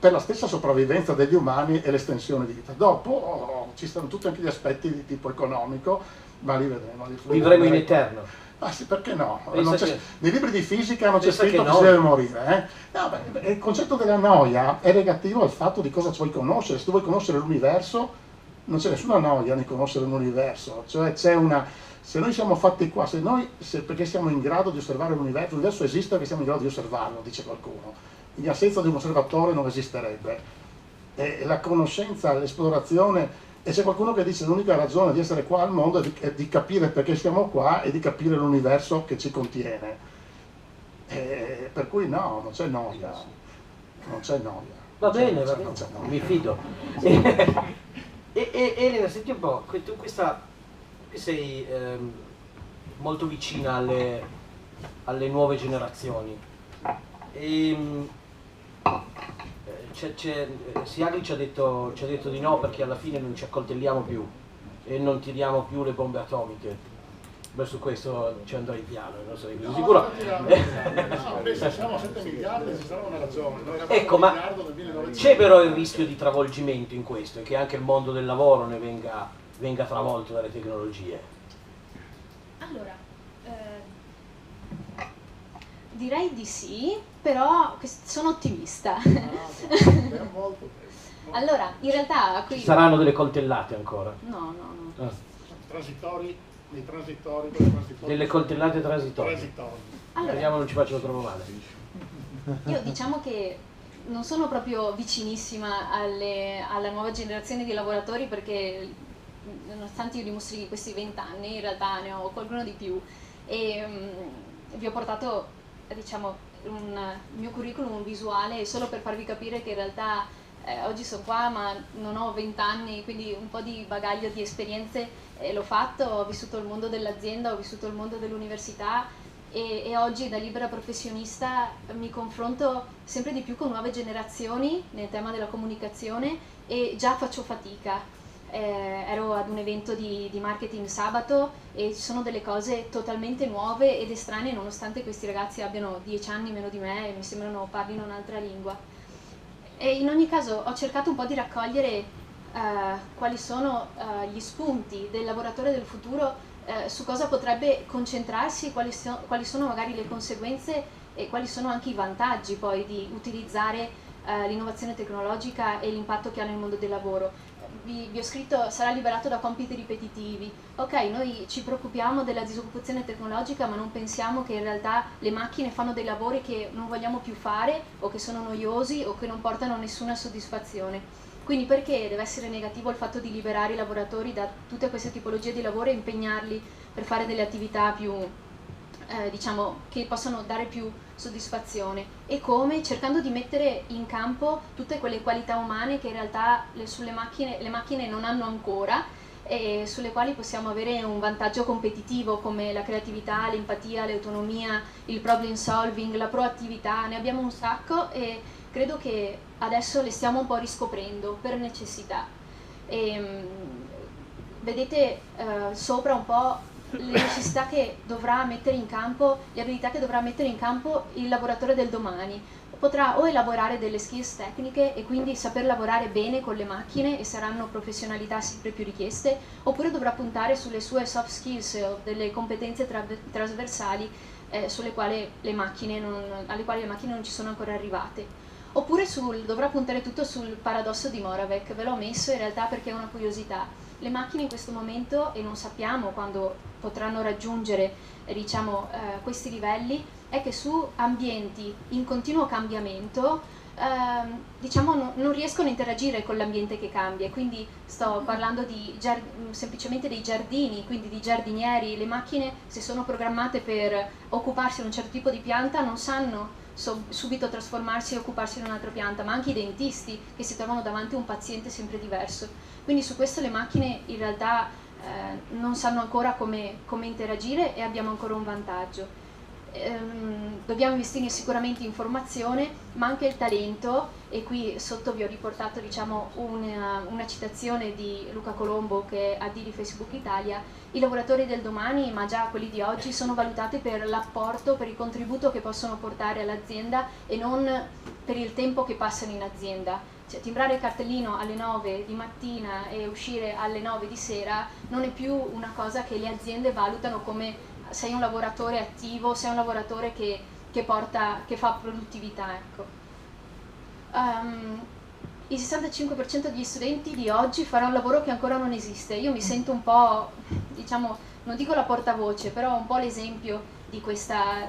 per la stessa sopravvivenza degli umani e l'estensione di vita. Dopo ci stanno tutti anche gli aspetti di tipo economico, ma li vedremo. Vivremo in eterno. Ah sì, perché no? Che... Nei libri di fisica non c'è scritto che si deve morire. No, il concetto della noia è legativo al fatto di cosa vuoi conoscere. Se tu vuoi conoscere l'universo, non c'è nessuna noia nel conoscere l'universo. Cioè c'è una... Se noi siamo fatti qua, perché siamo in grado di osservare l'universo esiste perché siamo in grado di osservarlo, dice qualcuno. In assenza di un osservatore non esisterebbe. E la conoscenza, l'esplorazione... E c'è qualcuno che dice che l'unica ragione di essere qua al mondo è di capire perché siamo qua e di capire l'universo che ci contiene. Per cui no, non c'è noia. Non c'è noia. Va bene, mi fido. Elena, senti un po', tu sei molto vicina alle nuove generazioni. Siagri ci ha detto di no perché alla fine non ci accoltelliamo più e non tiriamo più le bombe atomiche. Beh, su questo ci andrei piano, non sarei più sicuro. Se siamo a 7 miliardi ci sarà una ragione. Ecco, ma c'è però il rischio di travolgimento in questo e che anche il mondo del lavoro ne venga travolto dalle tecnologie. Allora, direi di sì, però sono ottimista. Allora, in realtà qui... Ci saranno delle coltellate ancora? No. Dei transitori. Delle coltellate transitorie. Allora, speriamo non ci facciano troppo male. Io diciamo che non sono proprio vicinissima alla nuova generazione di lavoratori perché nonostante io dimostri questi 20 anni, in realtà ne ho qualcuno di più e vi ho portato, diciamo, il mio curriculum visuale solo per farvi capire che in realtà oggi sono qua ma non ho 20 anni, quindi un po' di bagaglio di esperienze l'ho fatto, ho vissuto il mondo dell'azienda, ho vissuto il mondo dell'università e oggi da libera professionista mi confronto sempre di più con nuove generazioni nel tema della comunicazione e già faccio fatica. Ero ad un evento di marketing sabato e ci sono delle cose totalmente nuove ed estranee nonostante questi ragazzi abbiano 10 anni meno di me e mi sembrano parlino un'altra lingua. E in ogni caso ho cercato un po' di raccogliere quali sono gli spunti del lavoratore del futuro, su cosa potrebbe concentrarsi, quali sono magari le conseguenze e quali sono anche i vantaggi poi di utilizzare l'innovazione tecnologica e l'impatto che ha nel mondo del lavoro. Vi ho scritto sarà liberato da compiti ripetitivi. Ok, noi ci preoccupiamo della disoccupazione tecnologica ma non pensiamo che in realtà le macchine fanno dei lavori che non vogliamo più fare o che sono noiosi o che non portano a nessuna soddisfazione. Quindi perché deve essere negativo il fatto di liberare i lavoratori da tutte queste tipologie di lavoro e impegnarli per fare delle attività più, diciamo, che possano dare più soddisfazione? E come? Cercando di mettere in campo tutte quelle qualità umane che in realtà le macchine non hanno ancora e sulle quali possiamo avere un vantaggio competitivo come la creatività, l'empatia, l'autonomia, il problem solving, la proattività, ne abbiamo un sacco e credo che adesso le stiamo un po' riscoprendo per necessità. Vedete sopra un po' le necessità che dovrà mettere in campo, le abilità che dovrà mettere in campo il lavoratore del domani. Potrà o elaborare delle skills tecniche e quindi saper lavorare bene con le macchine e saranno professionalità sempre più richieste, oppure dovrà puntare sulle sue soft skills o delle competenze trasversali alle quali le macchine non ci sono ancora arrivate. Oppure dovrà puntare tutto sul paradosso di Moravec. Ve l'ho messo in realtà perché è una curiosità. Le macchine in questo momento, e non sappiamo quando potranno raggiungere questi livelli, è che su ambienti in continuo cambiamento non riescono a interagire con l'ambiente che cambia. Quindi sto parlando semplicemente dei giardini, quindi di giardinieri. Le macchine, se sono programmate per occuparsi di un certo tipo di pianta, non sanno subito trasformarsi e occuparsi di un'altra pianta, ma anche i dentisti che si trovano davanti a un paziente sempre diverso. Quindi su questo le macchine in realtà non sanno ancora come interagire e abbiamo ancora un vantaggio. Dobbiamo investire sicuramente in formazione, ma anche il talento, e qui sotto vi ho riportato una citazione di Luca Colombo, che è AD di Facebook Italia. I lavoratori del domani, ma già quelli di oggi, sono valutati per l'apporto, per il contributo che possono portare all'azienda e non per il tempo che passano in azienda. Cioè, timbrare il cartellino alle 9 di mattina e uscire alle 9 di sera non è più una cosa che le aziende valutano come sei un lavoratore attivo, sei un lavoratore che fa produttività, ecco. Il 65% degli studenti di oggi farà un lavoro che ancora non esiste. Io mi sento un po', non dico la portavoce, però un po' l'esempio di questa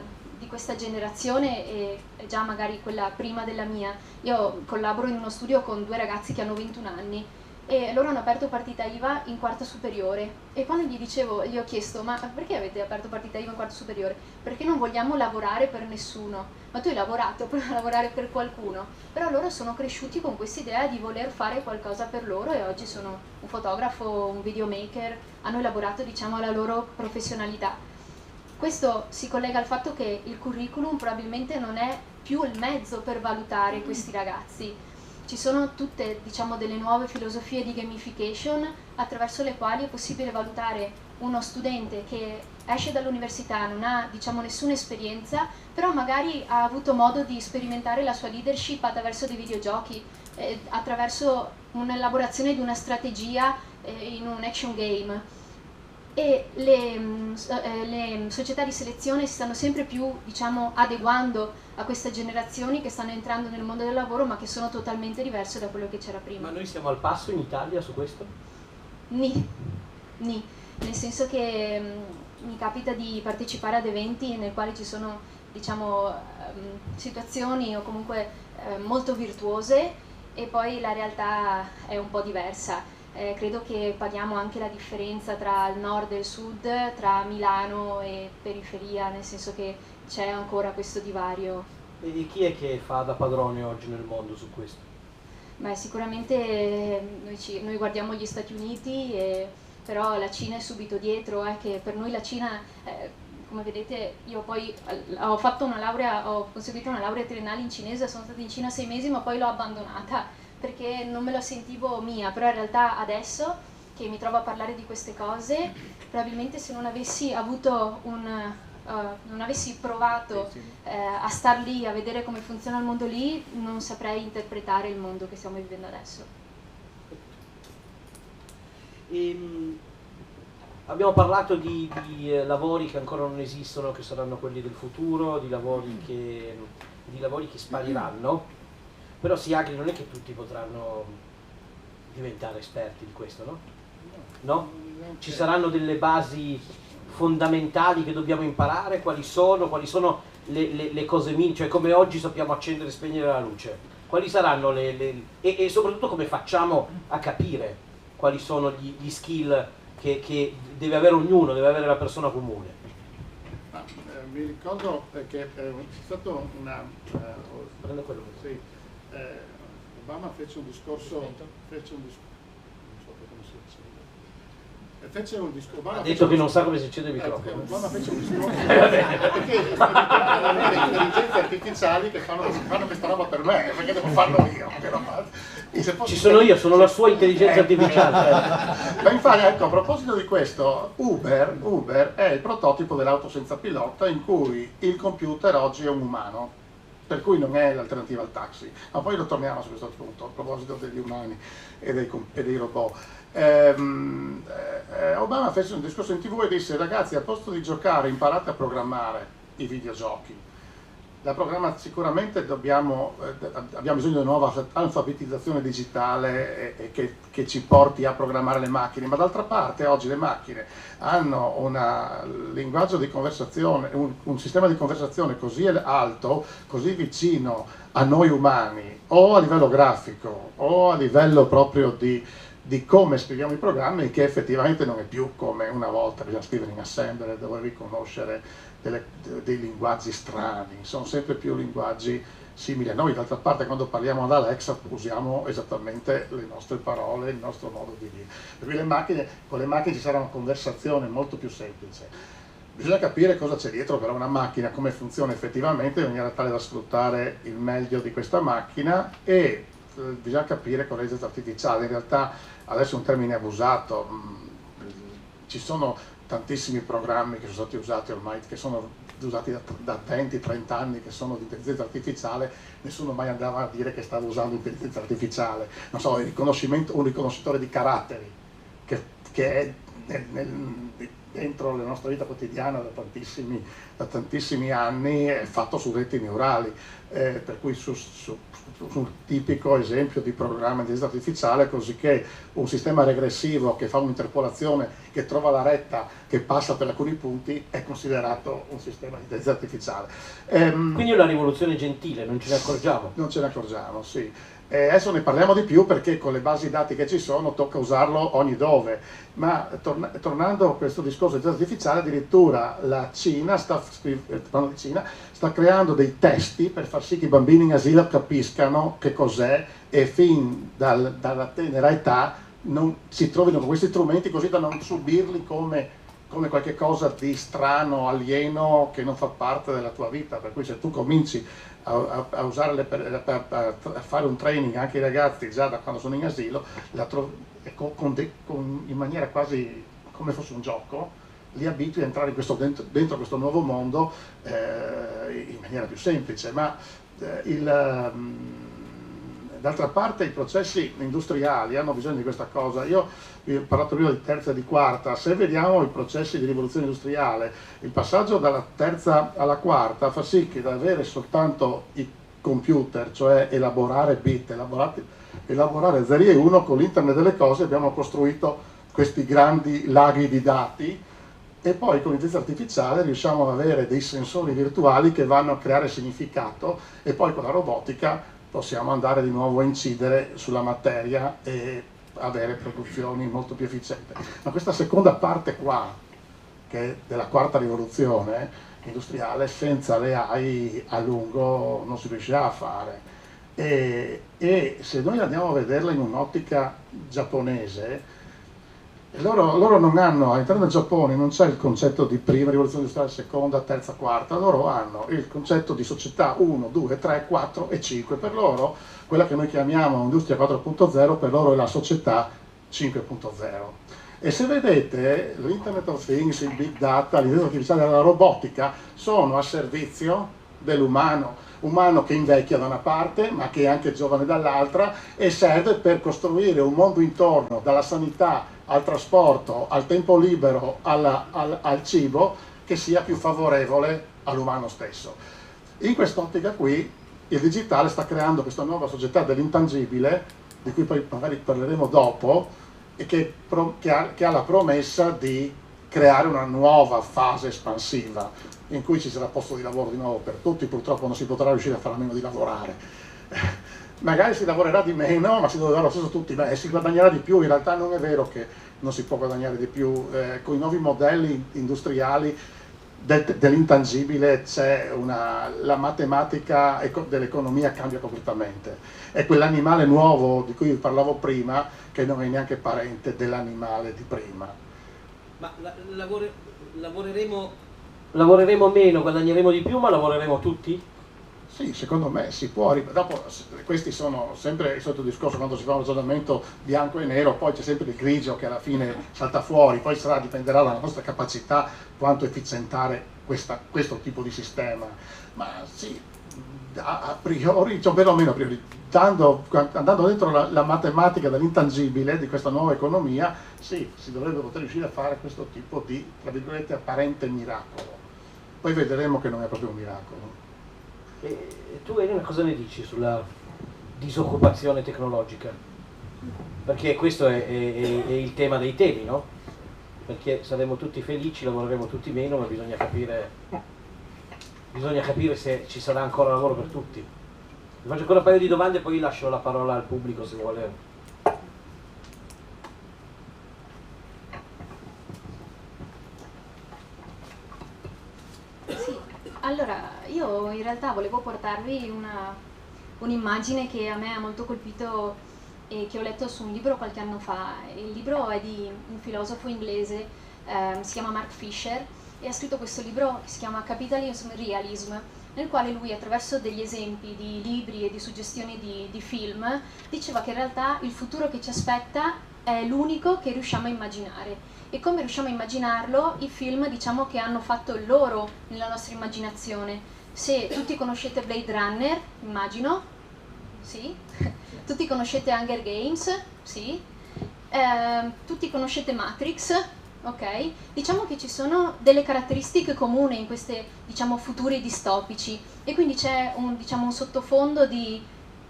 generazione, e già magari quella prima della mia. Io collaboro in uno studio con 2 ragazzi che hanno 21 anni e loro hanno aperto partita IVA in quarta superiore, e quando gli ho chiesto: ma perché avete aperto partita IVA in quarta superiore? Perché non vogliamo lavorare per nessuno. Ma tu hai lavorato per lavorare per qualcuno? Però loro sono cresciuti con questa idea di voler fare qualcosa per loro, e oggi sono un fotografo, un videomaker, hanno elaborato la loro professionalità. Questo si collega al fatto che il curriculum probabilmente non è più il mezzo per valutare questi ragazzi. Ci sono tutte delle nuove filosofie di gamification attraverso le quali è possibile valutare uno studente che esce dall'università, non ha nessuna esperienza, però magari ha avuto modo di sperimentare la sua leadership attraverso dei videogiochi, attraverso un'elaborazione di una strategia in un action game. E le società di selezione si stanno sempre più adeguando a queste generazioni che stanno entrando nel mondo del lavoro, ma che sono totalmente diverse da quello che c'era prima. Ma noi siamo al passo in Italia su questo? Nel senso che mi capita di partecipare ad eventi nel quali ci sono situazioni o comunque molto virtuose, e poi la realtà è un po' diversa. Credo che paghiamo anche la differenza tra il nord e il sud, tra Milano e periferia, nel senso che c'è ancora questo divario. E chi è che fa da padrone oggi nel mondo su questo? Beh, sicuramente noi guardiamo gli Stati Uniti, però la Cina è subito dietro, che per noi la Cina, come vedete, io poi ho conseguito una laurea triennale in cinese, sono stata in Cina 6 mesi, ma poi l'ho abbandonata perché non me la sentivo mia. Però in realtà adesso che mi trovo a parlare di queste cose, probabilmente se non avessi avuto non avessi provato a star lì, a vedere come funziona il mondo lì, non saprei interpretare il mondo che stiamo vivendo adesso. Abbiamo parlato di lavori che ancora non esistono, che saranno quelli del futuro, di lavori che spariranno. Però Siagri, non è che tutti potranno diventare esperti di questo, no? No? Ci saranno delle basi fondamentali che dobbiamo imparare. Quali sono le cose minime, cioè come oggi sappiamo accendere e spegnere la luce, quali saranno e soprattutto come facciamo a capire quali sono gli skill che deve avere ognuno, deve avere la persona comune. Mi ricordo che c'è stato Prendo quello. Sì. Obama fece un discorso, non so come si dice, fece un discorso. Ha detto che non sa come si accende il microfono. Obama fece un discorso perché avere intelligenze artificiali che fanno questa roba per me, perché devo farlo io. Ci sono io, sono la sua intelligenza artificiale. Ma infatti, ecco, a proposito di questo, Uber è il prototipo dell'auto senza pilota in cui il computer oggi è un umano, per cui non è l'alternativa al taxi. Ma poi lo torniamo su questo punto, a proposito degli umani e dei robot. Obama fece un discorso in TV e disse: ragazzi, al posto di giocare imparate a programmare i videogiochi. Sicuramente abbiamo bisogno di una nuova alfabetizzazione digitale che ci porti a programmare le macchine, ma d'altra parte oggi le macchine hanno un linguaggio di conversazione, un sistema di conversazione così alto, così vicino a noi umani, o a livello grafico o a livello proprio di come scriviamo i programmi, che effettivamente non è più come una volta, bisogna scrivere in assembler, dovevi conoscere dei linguaggi strani, sono sempre più linguaggi simili a noi. D'altra parte, quando parliamo ad Alexa usiamo esattamente le nostre parole, il nostro modo di dire. Per cui con le macchine ci sarà una conversazione molto più semplice. Bisogna capire cosa c'è dietro per una macchina, come funziona effettivamente, in maniera tale da sfruttare il meglio di questa macchina, e bisogna capire con l'intelligenza artificiale. In realtà adesso è un termine abusato, ci sono tantissimi programmi che sono stati usati ormai, che sono usati da 20-30 anni, che sono di intelligenza artificiale, nessuno mai andava a dire che stava usando intelligenza artificiale. Non so, un riconoscitore di caratteri, che è dentro la nostra vita quotidiana da tantissimi anni, è fatto su reti neurali, per cui su un tipico esempio di programma di intelligenza artificiale, così che un sistema regressivo che fa un'interpolazione, che trova la retta, che passa per alcuni punti, è considerato un sistema di intelligenza artificiale. Quindi è una rivoluzione gentile, non ce ne accorgiamo? Non ce ne accorgiamo, sì. Adesso ne parliamo di più perché con le basi dati che ci sono tocca usarlo ogni dove, ma tornando a questo discorso di intelligenza artificiale, addirittura la Cina sta creando dei testi per far sì che i bambini in asilo capiscano che cos'è, e fin dalla tenera età si trovino con questi strumenti, così da non subirli come qualche cosa di strano, alieno, che non fa parte della tua vita. Per cui se tu cominci a usarle a fare un training anche ai ragazzi già da quando sono in asilo, in maniera quasi come fosse un gioco, li abitui a entrare dentro questo nuovo mondo in maniera più semplice. Ma d'altra parte i processi industriali hanno bisogno di questa cosa. Io ho parlato prima di terza e di quarta. Se vediamo i processi di rivoluzione industriale, il passaggio dalla terza alla quarta fa sì che da avere soltanto i computer, cioè elaborare bit, elaborare 0 e 1, con l'internet delle cose abbiamo costruito questi grandi laghi di dati, e poi con l'intelligenza artificiale riusciamo ad avere dei sensori virtuali che vanno a creare significato, e poi con la robotica possiamo andare di nuovo a incidere sulla materia e avere produzioni molto più efficienti. Ma questa seconda parte qua, che è della quarta rivoluzione industriale, senza le AI a lungo non si riuscirà a fare. E se noi andiamo a vederla in un'ottica giapponese, loro non hanno, all'interno del Giappone non c'è il concetto di prima rivoluzione industriale, seconda, terza, quarta. Loro hanno il concetto di società 1, 2, 3, 4 e 5. Per loro, quella che noi chiamiamo industria 4.0, per loro è la società 5.0. E se vedete, l'Internet of Things, il Big Data, l'intelligenza artificiale e la robotica sono a servizio dell'umano, umano che invecchia da una parte ma che è anche giovane dall'altra, e serve per costruire un mondo intorno, dalla sanità al trasporto, al tempo libero, al cibo, che sia più favorevole all'umano stesso. In quest'ottica qui il digitale sta creando questa nuova società dell'intangibile, di cui poi magari parleremo dopo, e che ha la promessa di creare una nuova fase espansiva, in cui ci sarà posto di lavoro di nuovo per tutti. Purtroppo non si potrà riuscire a fare a meno di lavorare. Magari si lavorerà di meno, ma si lavorerà lo stesso tutti, e si guadagnerà di più. In realtà non è vero che non si può guadagnare di più. Con i nuovi modelli industriali dell'intangibile la matematica dell'economia cambia completamente. È quell'animale nuovo di cui parlavo prima, che non è neanche parente dell'animale di prima. Ma lavoreremo meno, guadagneremo di più, ma lavoreremo tutti? Sì, secondo me si può. Dopo, questi sono sempre il solito discorso, quando si fa un ragionamento bianco e nero, poi c'è sempre il grigio che alla fine salta fuori, poi dipenderà dalla nostra capacità quanto efficientare questo tipo di sistema. Ma sì, a priori, cioè perlomeno a priori, andando dentro la matematica dell'intangibile di questa nuova economia, sì, si dovrebbe poter riuscire a fare questo tipo di, tra virgolette, apparente miracolo. Poi vedremo che non è proprio un miracolo. E tu Elena cosa ne dici sulla disoccupazione tecnologica? Perché questo è il tema dei temi, no? Perché saremo tutti felici, lavoreremo tutti meno, ma bisogna capire se ci sarà ancora lavoro per tutti. Vi faccio ancora un paio di domande e poi lascio la parola al pubblico se vuole. Sì, allora io in realtà volevo portarvi un'immagine che a me ha molto colpito e che ho letto su un libro qualche anno fa. Il libro è di un filosofo inglese, si chiama Mark Fisher, e ha scritto questo libro che si chiama Capitalism Realism, nel quale lui, attraverso degli esempi di libri e di suggestioni di film, diceva che in realtà il futuro che ci aspetta è l'unico che riusciamo a immaginare. E come riusciamo a immaginarlo? I film, diciamo, che hanno fatto il loro nella nostra immaginazione. Se tutti conoscete Blade Runner, immagino, sì? Tutti conoscete Hunger Games, sì? Tutti conoscete Matrix, ok? Diciamo che ci sono delle caratteristiche comuni in questi, diciamo, futuri distopici, e quindi c'è un sottofondo di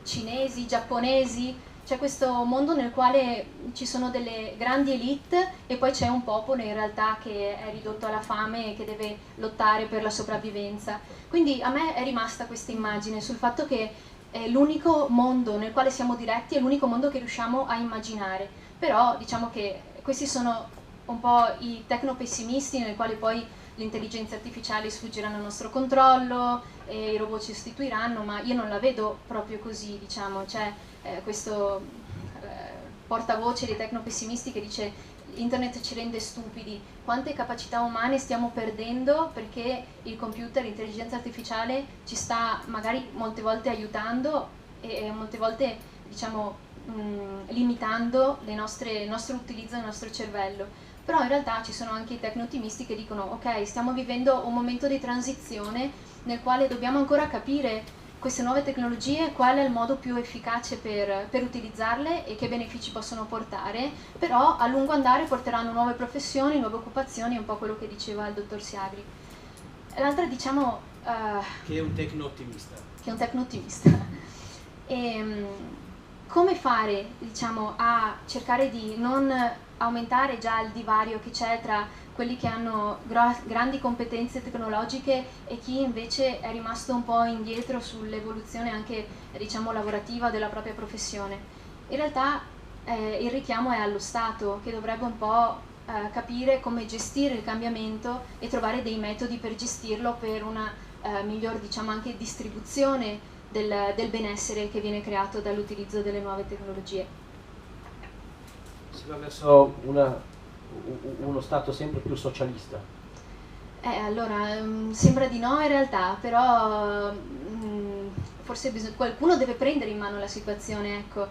cinesi, giapponesi. C'è questo mondo nel quale ci sono delle grandi elite e poi c'è un popolo in realtà che è ridotto alla fame e che deve lottare per la sopravvivenza. Quindi a me è rimasta questa immagine sul fatto che è l'unico mondo nel quale siamo diretti, è l'unico mondo che riusciamo a immaginare. Però diciamo che questi sono un po' i tecnopessimisti, nel quale poi le intelligenze artificiali sfuggiranno al nostro controllo e i robot ci sostituiranno, ma io non la vedo proprio così, diciamo. C'è questo portavoce dei tecnopessimisti che dice: internet ci rende stupidi. Quante capacità umane stiamo perdendo perché il computer, l'intelligenza artificiale ci sta magari molte volte aiutando e molte volte, diciamo, limitando il nostro utilizzo del nostro cervello. Però in realtà ci sono anche i tecno-ottimisti che dicono: ok, stiamo vivendo un momento di transizione nel quale dobbiamo ancora capire queste nuove tecnologie, qual è il modo più efficace per utilizzarle e che benefici possono portare, però a lungo andare porteranno nuove professioni, nuove occupazioni, un po' quello che diceva il dottor Siagri. L'altra, diciamo... che è un tecno-ottimista. Che è un tecno-ottimista. Come fare, diciamo, a cercare di non aumentare già il divario che c'è tra quelli che hanno grandi competenze tecnologiche e chi invece è rimasto un po' indietro sull'evoluzione anche, diciamo, lavorativa della propria professione. In realtà il richiamo è allo Stato, che dovrebbe un po' capire come gestire il cambiamento e trovare dei metodi per gestirlo, per una miglior, diciamo, anche distribuzione del benessere che viene creato dall'utilizzo delle nuove tecnologie. Si va verso uno Stato sempre più socialista? Allora, sembra di no in realtà, però forse qualcuno deve prendere in mano la situazione, ecco.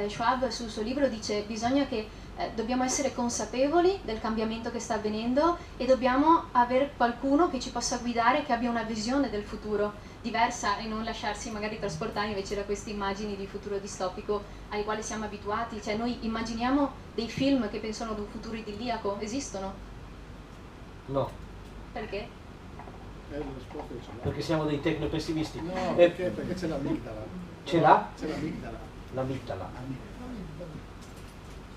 Schwab sul suo libro dice: bisogna che dobbiamo essere consapevoli del cambiamento che sta avvenendo e dobbiamo avere qualcuno che ci possa guidare, che abbia una visione del futuro diversa e non lasciarsi magari trasportare invece da queste immagini di futuro distopico ai quali siamo abituati. Cioè, noi immaginiamo dei film che pensano ad un futuro idilliaco, esistono? No. Perché? Perché siamo dei tecnopessimisti. No, perché c'è l'amigdala. Ce l'ha? C'è l'amigdala. L'amigdala.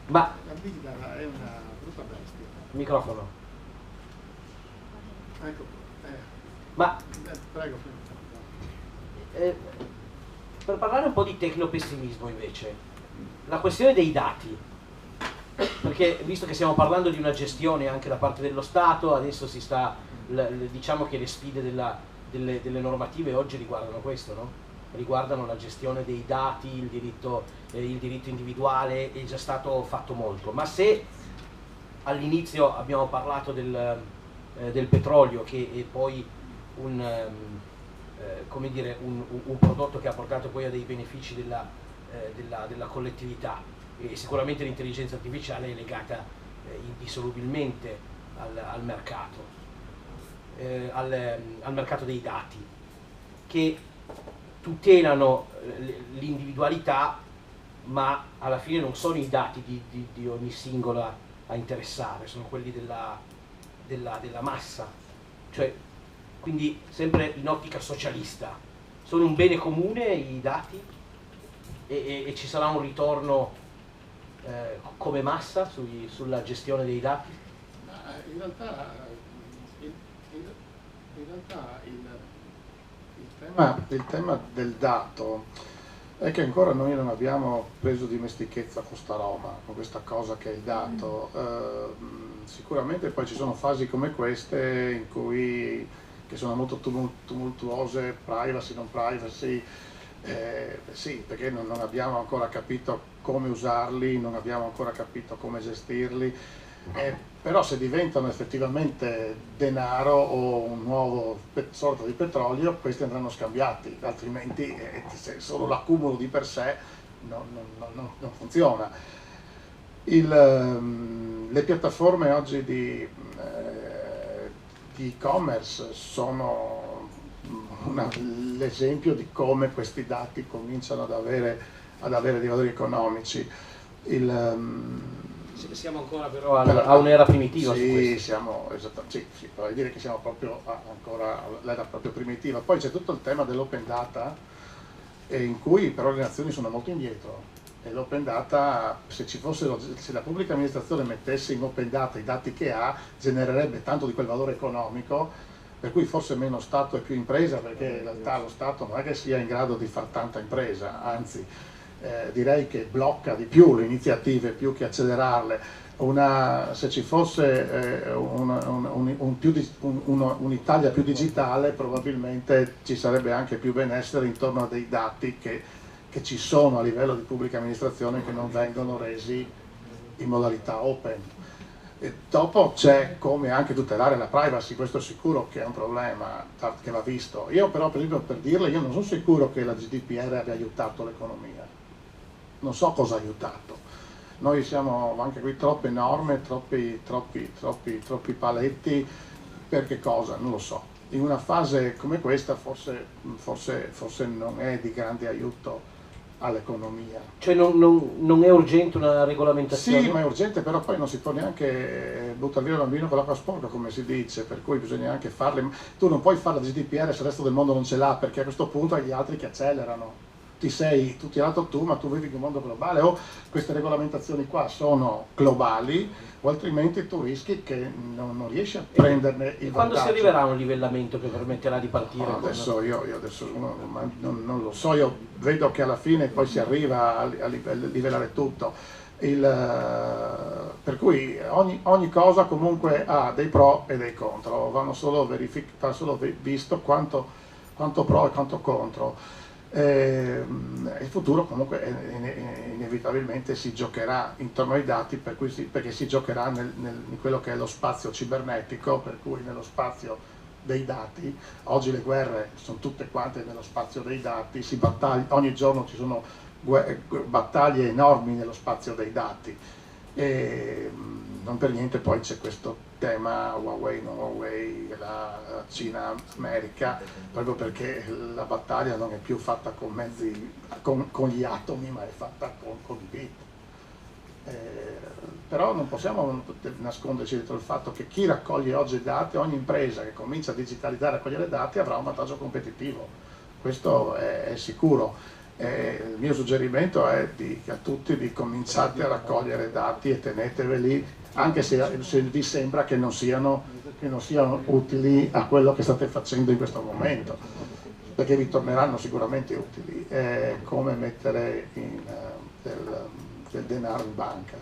Ma L'amigdala è una brutta bestia. microfono. Ecco. Ma Prego. per parlare un po' di tecnopessimismo invece, la questione dei dati, perché visto che stiamo parlando di una gestione anche da parte dello Stato, adesso si sta, diciamo che le sfide delle normative oggi riguardano questo, no? Riguardano la gestione dei dati, il diritto individuale, è già stato fatto molto, ma se all'inizio abbiamo parlato del petrolio, che è poi come dire, un prodotto che ha portato poi a dei benefici della collettività, e sicuramente l'intelligenza artificiale è legata indissolubilmente al mercato, al mercato dei dati, che tutelano l'individualità, ma alla fine non sono i dati di ogni singola a interessare, sono quelli della massa, cioè, quindi sempre in ottica socialista. Sono un bene comune i dati e ci sarà un ritorno come massa sulla gestione dei dati? In realtà il tema del dato è che ancora noi non abbiamo preso dimestichezza con sta roba, con questa cosa che è il dato. Sicuramente poi ci sono fasi come queste in cui, che sono molto tumultuose, privacy, non privacy, sì, perché non abbiamo ancora capito come usarli, non abbiamo ancora capito come gestirli, però se diventano effettivamente denaro o un nuovo sorta di petrolio, questi andranno scambiati, altrimenti solo l'accumulo di per sé non funziona. Le piattaforme oggi di e-commerce sono l'esempio di come questi dati cominciano ad avere dei valori economici. Siamo ancora però a un'era primitiva. Sì, vorrei dire che siamo proprio ancora all'era proprio primitiva. Poi c'è tutto il tema dell'open data, in cui però le nazioni sono molto indietro. E l'open data, se la pubblica amministrazione mettesse in open data i dati che ha, genererebbe tanto di quel valore economico, per cui forse meno Stato e più impresa, perché in realtà lo Stato non è che sia in grado di fare tanta impresa, anzi direi che blocca di più le iniziative più che accelerarle. Se ci fosse un'Italia più digitale, probabilmente ci sarebbe anche più benessere intorno a dei dati che ci sono a livello di pubblica amministrazione, che non vengono resi in modalità open. E dopo c'è come anche tutelare la privacy, questo è sicuro che è un problema che va visto. Io però, per esempio, per dirle, io non sono sicuro che la GDPR abbia aiutato l'economia, non so cosa ha aiutato. Noi siamo anche qui troppe norme, troppi paletti, per che cosa? Non lo so. In una fase come questa forse non è di grande aiuto all'economia. Cioè non è urgente una regolamentazione? Sì, ma è urgente, però poi non si può neanche buttare via il bambino con l'acqua sporca, come si dice, per cui bisogna anche farle. Tu non puoi fare la GDPR se il resto del mondo non ce l'ha, perché a questo punto hai gli altri che accelerano. Ti sei tutelato tu, ma tu vivi in un mondo globale, o queste regolamentazioni qua sono globali, o altrimenti tu rischi che non riesci a prenderne il vantaggio. Quando si arriverà a un livellamento che permetterà di partire? No, adesso io non lo so, io vedo che alla fine poi si arriva a livellare tutto. Per cui ogni cosa comunque ha dei pro e dei contro, va solo visto quanto pro e quanto contro. Il futuro comunque inevitabilmente si giocherà intorno ai dati, perché si giocherà in quello che è lo spazio cibernetico, per cui nello spazio dei dati. Oggi le guerre sono tutte quante nello spazio dei dati, ogni giorno ci sono battaglie enormi nello spazio dei dati, e non per niente poi c'è questo tema Huawei, non Huawei, la Cina-America, proprio perché la battaglia non è più fatta con mezzi, con gli atomi, ma è fatta con i bit. Però non possiamo nasconderci dietro il fatto che chi raccoglie oggi i dati, ogni impresa che comincia a digitalizzare e raccogliere dati, avrà un vantaggio competitivo, questo è sicuro. Il mio suggerimento è a tutti di cominciare a raccogliere dati e teneteveli, anche se vi sembra che non siano utili a quello che state facendo in questo momento, perché vi torneranno sicuramente utili. È come mettere del denaro in banca.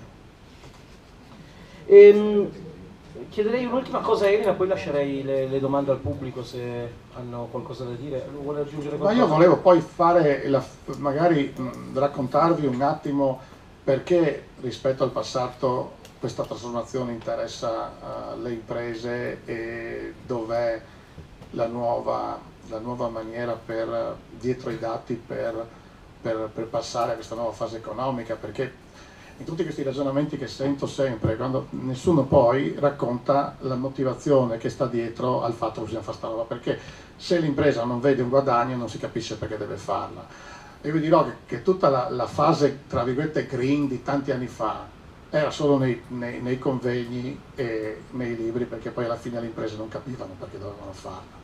Chiederei un'ultima cosa a Elena, poi lascerei le domande al pubblico se hanno qualcosa da dire. Vuole aggiungere qualcosa? Ma io volevo poi magari raccontarvi un attimo perché rispetto al passato questa trasformazione interessa le imprese e dov'è la nuova maniera dietro i dati per passare a questa nuova fase economica, perché in tutti questi ragionamenti che sento sempre, quando nessuno poi racconta la motivazione che sta dietro al fatto che bisogna fare sta roba, perché se l'impresa non vede un guadagno non si capisce perché deve farla. E vi dirò che tutta la fase, tra virgolette, green di tanti anni fa era solo nei convegni e nei libri, perché poi alla fine le imprese non capivano perché dovevano farla.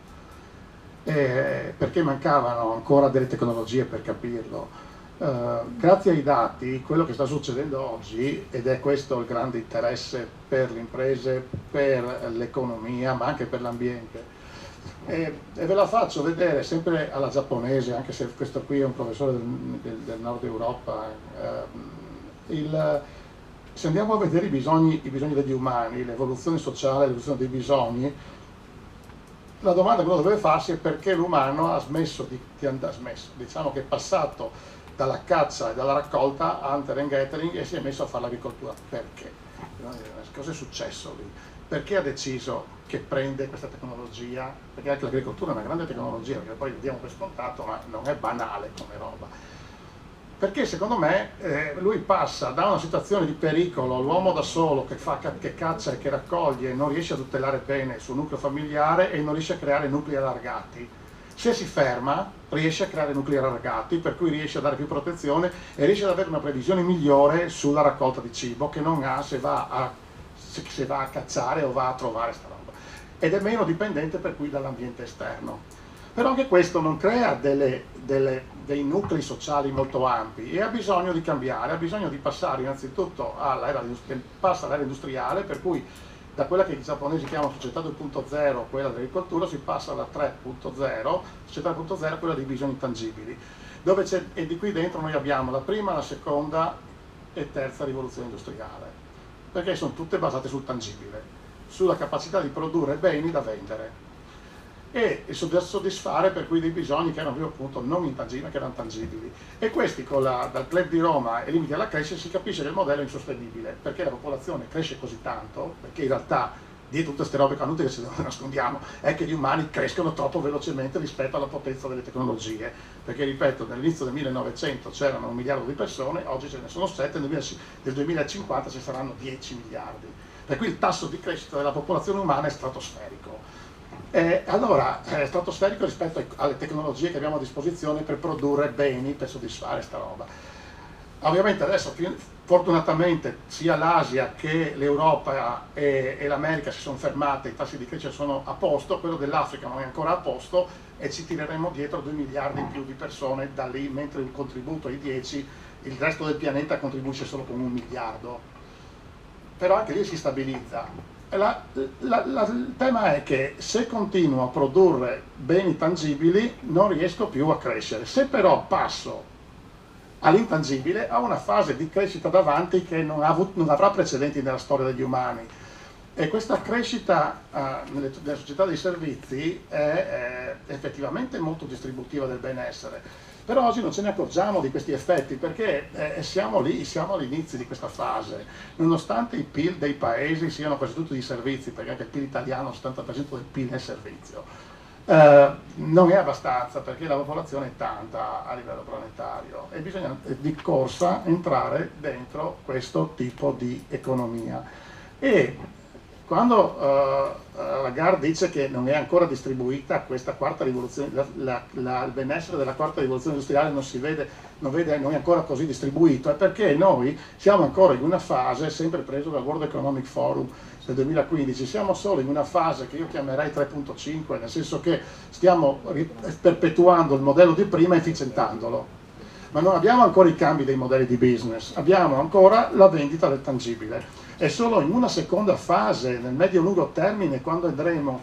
Perché mancavano ancora delle tecnologie per capirlo. Grazie ai dati, quello che sta succedendo oggi, ed è questo il grande interesse per le imprese, per l'economia, ma anche per l'ambiente, e ve la faccio vedere sempre alla giapponese, anche se questo qui è un professore del nord Europa. Se andiamo a vedere i bisogni degli umani, l'evoluzione sociale, l'evoluzione dei bisogni, la domanda che uno deve farsi è perché l'umano ha smesso diciamo che è passato dalla caccia e dalla raccolta a hunter and gathering e si è messo a fare l'agricoltura. Perché? Cosa è successo lì? Perché ha deciso che prende questa tecnologia? Perché anche l'agricoltura è una grande tecnologia, perché poi lo diamo per scontato, ma non è banale come roba. Perché secondo me lui passa da una situazione di pericolo, l'uomo da solo che caccia e che raccoglie, non riesce a tutelare bene il suo nucleo familiare e non riesce a creare nuclei allargati. Se si ferma riesce a creare nuclei allargati, per cui riesce a dare più protezione e riesce ad avere una previsione migliore sulla raccolta di cibo che non ha se va a cacciare o va a trovare sta roba. Ed è meno dipendente per cui dall'ambiente esterno. Però anche questo non crea dei nuclei sociali molto ampi e ha bisogno di cambiare, ha bisogno di passare innanzitutto all'era industriale, per cui da quella che i giapponesi chiamano società 2.0, quella dell'agricoltura, si passa alla 3.0, società 3.0 quella dei bisogni tangibili, e di qui dentro noi abbiamo la prima, la seconda e terza rivoluzione industriale, perché sono tutte basate sul tangibile, sulla capacità di produrre beni da vendere e soddisfare per cui dei bisogni che erano più appunto non intangibili ma che erano tangibili. E questi dal club di Roma e limiti alla crescita si capisce che il modello è insostenibile, perché la popolazione cresce così tanto, perché in realtà dietro tutte queste robe canute che ce ne nascondiamo è che gli umani crescono troppo velocemente rispetto alla potenza delle tecnologie, perché ripeto, nell'inizio del 1900 c'erano 1 miliardo di persone, oggi ce ne sono 7, nel 2050 ci saranno 10 miliardi, per cui il tasso di crescita della popolazione umana è stratosferico. Allora, è stratosferico rispetto alle tecnologie che abbiamo a disposizione per produrre beni, per soddisfare sta roba. Ovviamente adesso, fortunatamente, sia l'Asia che l'Europa e l'America si sono fermate, i tassi di crescita sono a posto, quello dell'Africa non è ancora a posto e ci tireremo dietro 2 miliardi in più di persone da lì, mentre il contributo ai 10, il resto del pianeta contribuisce solo con 1 miliardo. Però anche lì si stabilizza. Il tema è che se continuo a produrre beni tangibili non riesco più a crescere. Se però passo all'intangibile ho una fase di crescita davanti che non avrà precedenti nella storia degli umani. E questa crescita nelle società dei servizi è effettivamente molto distributiva del benessere. Però oggi non ce ne accorgiamo di questi effetti perché siamo lì, siamo all'inizio di questa fase, nonostante i PIL dei paesi siano quasi tutti di servizi, perché anche il PIL italiano, il 70% del PIL è servizio, non è abbastanza perché la popolazione è tanta a livello planetario e bisogna di corsa entrare dentro questo tipo di economia. E quando Lagarde dice che non è ancora distribuita questa quarta rivoluzione, il benessere della quarta rivoluzione industriale non è ancora così distribuito, è perché noi siamo ancora in una fase, sempre preso dal World Economic Forum del 2015, siamo solo in una fase che io chiamerei 3.5, nel senso che stiamo perpetuando il modello di prima e efficientandolo, ma non abbiamo ancora i cambi dei modelli di business, abbiamo ancora la vendita del tangibile. È solo in una seconda fase, nel medio-lungo termine, quando andremo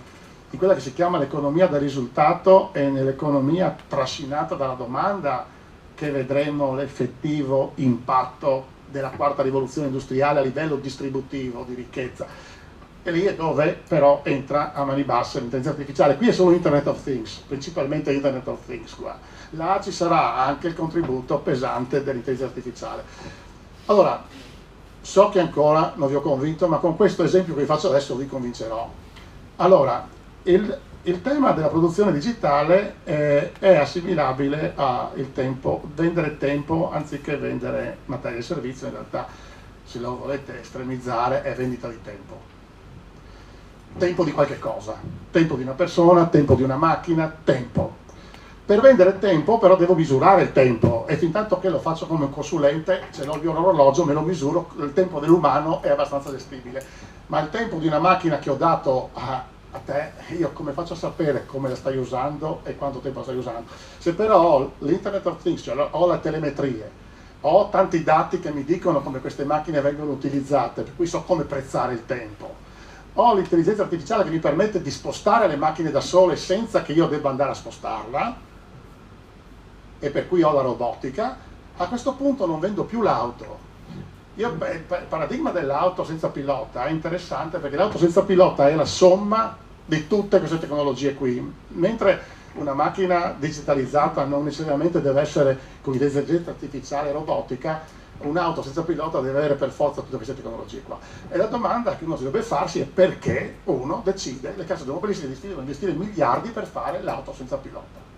in quella che si chiama l'economia del risultato e nell'economia trascinata dalla domanda, che vedremo l'effettivo impatto della quarta rivoluzione industriale a livello distributivo di ricchezza. E lì è dove però entra a mani basse l'intelligenza artificiale. Qui è solo Internet of Things, principalmente Internet of Things qua. Là ci sarà anche il contributo pesante dell'intelligenza artificiale. Allora, So che ancora non vi ho convinto, ma con questo esempio che vi faccio adesso vi convincerò. Allora, il tema della produzione digitale è assimilabile al tempo, vendere tempo anziché vendere materia e servizio. In realtà, se lo volete estremizzare, è vendita di tempo. Tempo di qualche cosa, tempo di una persona, tempo di una macchina, tempo. Per vendere tempo però devo misurare il tempo, e fin tanto che lo faccio come consulente, ce l'ho io l'orologio, me lo misuro, il tempo dell'umano è abbastanza gestibile, ma il tempo di una macchina che ho dato a te, io come faccio a sapere come la stai usando e quanto tempo la stai usando? Se però ho l'Internet of Things, cioè ho le telemetrie, ho tanti dati che mi dicono come queste macchine vengono utilizzate, per cui so come prezzare il tempo, ho l'intelligenza artificiale che mi permette di spostare le macchine da sole senza che io debba andare a spostarla, e per cui ho la robotica, a questo punto non vendo più l'auto. Il paradigma dell'auto senza pilota è interessante perché l'auto senza pilota è la somma di tutte queste tecnologie qui, mentre una macchina digitalizzata non necessariamente deve essere con intelligenza artificiale e robotica, un'auto senza pilota deve avere per forza tutte queste tecnologie qua. E la domanda che uno si dovrebbe farsi è perché uno decide, le case automobilistiche devono investire miliardi per fare l'auto senza pilota.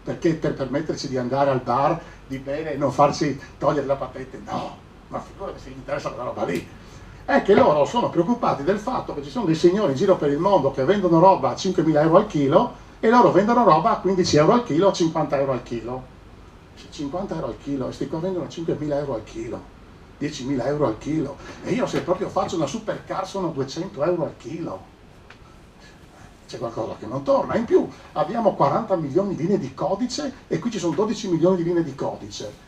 Perché per permetterci di andare al bar, di bere e non farci togliere la patente? No, ma figurati se gli interessa quella roba lì. È che loro sono preoccupati del fatto che ci sono dei signori in giro per il mondo che vendono roba a 5.000 euro al chilo e loro vendono roba a 15 euro al chilo o a 50 euro al chilo. 50 euro al chilo, e sti qua vendono a 5.000 euro al chilo, 10.000 euro al chilo. E io se proprio faccio una supercar sono 200 euro al chilo. C'è qualcosa che non torna. In più abbiamo 40 milioni di linee di codice e qui ci sono 12 milioni di linee di codice.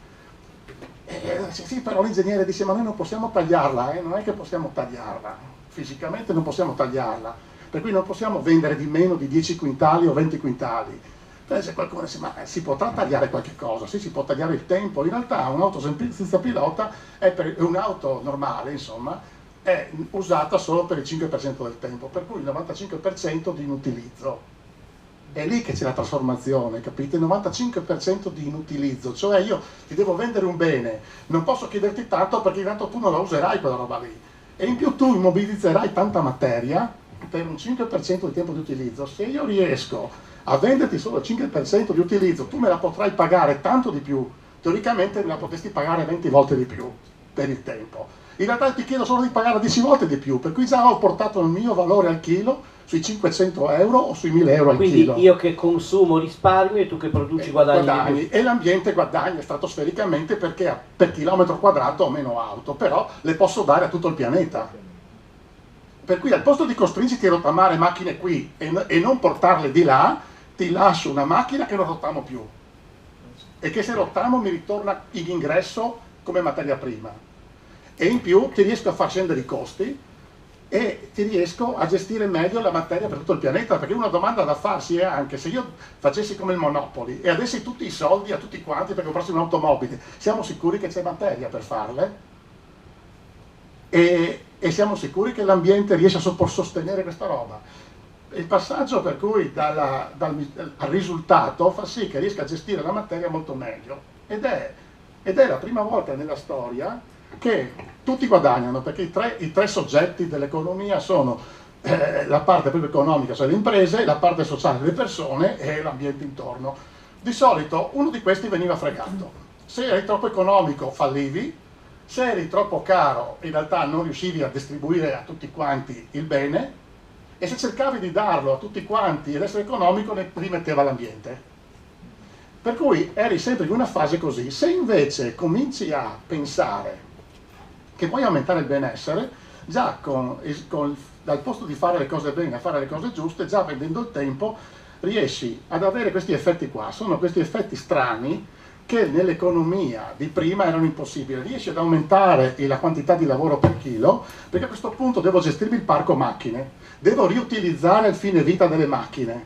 Sì, però l'ingegnere dice ma noi non possiamo tagliarla, non è che possiamo tagliarla, fisicamente non possiamo tagliarla, per cui non possiamo vendere di meno di 10 quintali o 20 quintali. Se qualcuno dice ma si potrà tagliare qualche cosa, sì, si può tagliare il tempo. In realtà un'auto senza pilota è un'auto normale, insomma, è usata solo per il 5% del tempo, per cui il 95% di inutilizzo. È lì che c'è la trasformazione, capite? Il 95% di inutilizzo, cioè io ti devo vendere un bene, non posso chiederti tanto perché tanto tu non la userai quella roba lì. E in più tu immobilizzerai tanta materia per un 5% di tempo di utilizzo. Se io riesco a venderti solo il 5% di utilizzo, tu me la potrai pagare tanto di più, teoricamente me la potresti pagare 20 volte di più per il tempo. In realtà ti chiedo solo di pagare 10 volte di più, per cui già ho portato il mio valore al chilo sui 500 euro o sui 1000 euro al chilo. Quindi io che consumo risparmio e tu che produci guadagni. E l'ambiente guadagna stratosfericamente perché per chilometro quadrato ho meno auto, però le posso dare a tutto il pianeta. Per cui al posto di costringerti a rottamare macchine qui e non portarle di là, ti lascio una macchina che non rottamo più e che se rottamo mi ritorna in ingresso come materia prima. E in più ti riesco a far scendere i costi e ti riesco a gestire meglio la materia per tutto il pianeta, perché una domanda da farsi è anche se io facessi come il Monopoly e adessi tutti i soldi a tutti quanti per comprarsi un'automobile, siamo sicuri che c'è materia per farle? E siamo sicuri che l'ambiente riesce a sostenere questa roba? Il passaggio per cui al risultato fa sì che riesca a gestire la materia molto meglio ed è la prima volta nella storia che tutti guadagnano, perché i tre soggetti dell'economia sono la parte proprio economica, cioè le imprese, la parte sociale, le persone e l'ambiente intorno. Di solito uno di questi veniva fregato. Se eri troppo economico fallivi, se eri troppo caro in realtà non riuscivi a distribuire a tutti quanti il bene, e se cercavi di darlo a tutti quanti ed essere economico ne rimetteva l'ambiente. Per cui eri sempre in una fase così. Se invece cominci a pensare che vuoi aumentare il benessere, già dal posto di fare le cose bene a fare le cose giuste, già vendendo il tempo, riesci ad avere questi effetti qua. Sono questi effetti strani che nell'economia di prima erano impossibili. Riesci ad aumentare la quantità di lavoro per chilo, perché a questo punto devo gestirmi il parco macchine, devo riutilizzare il fine vita delle macchine,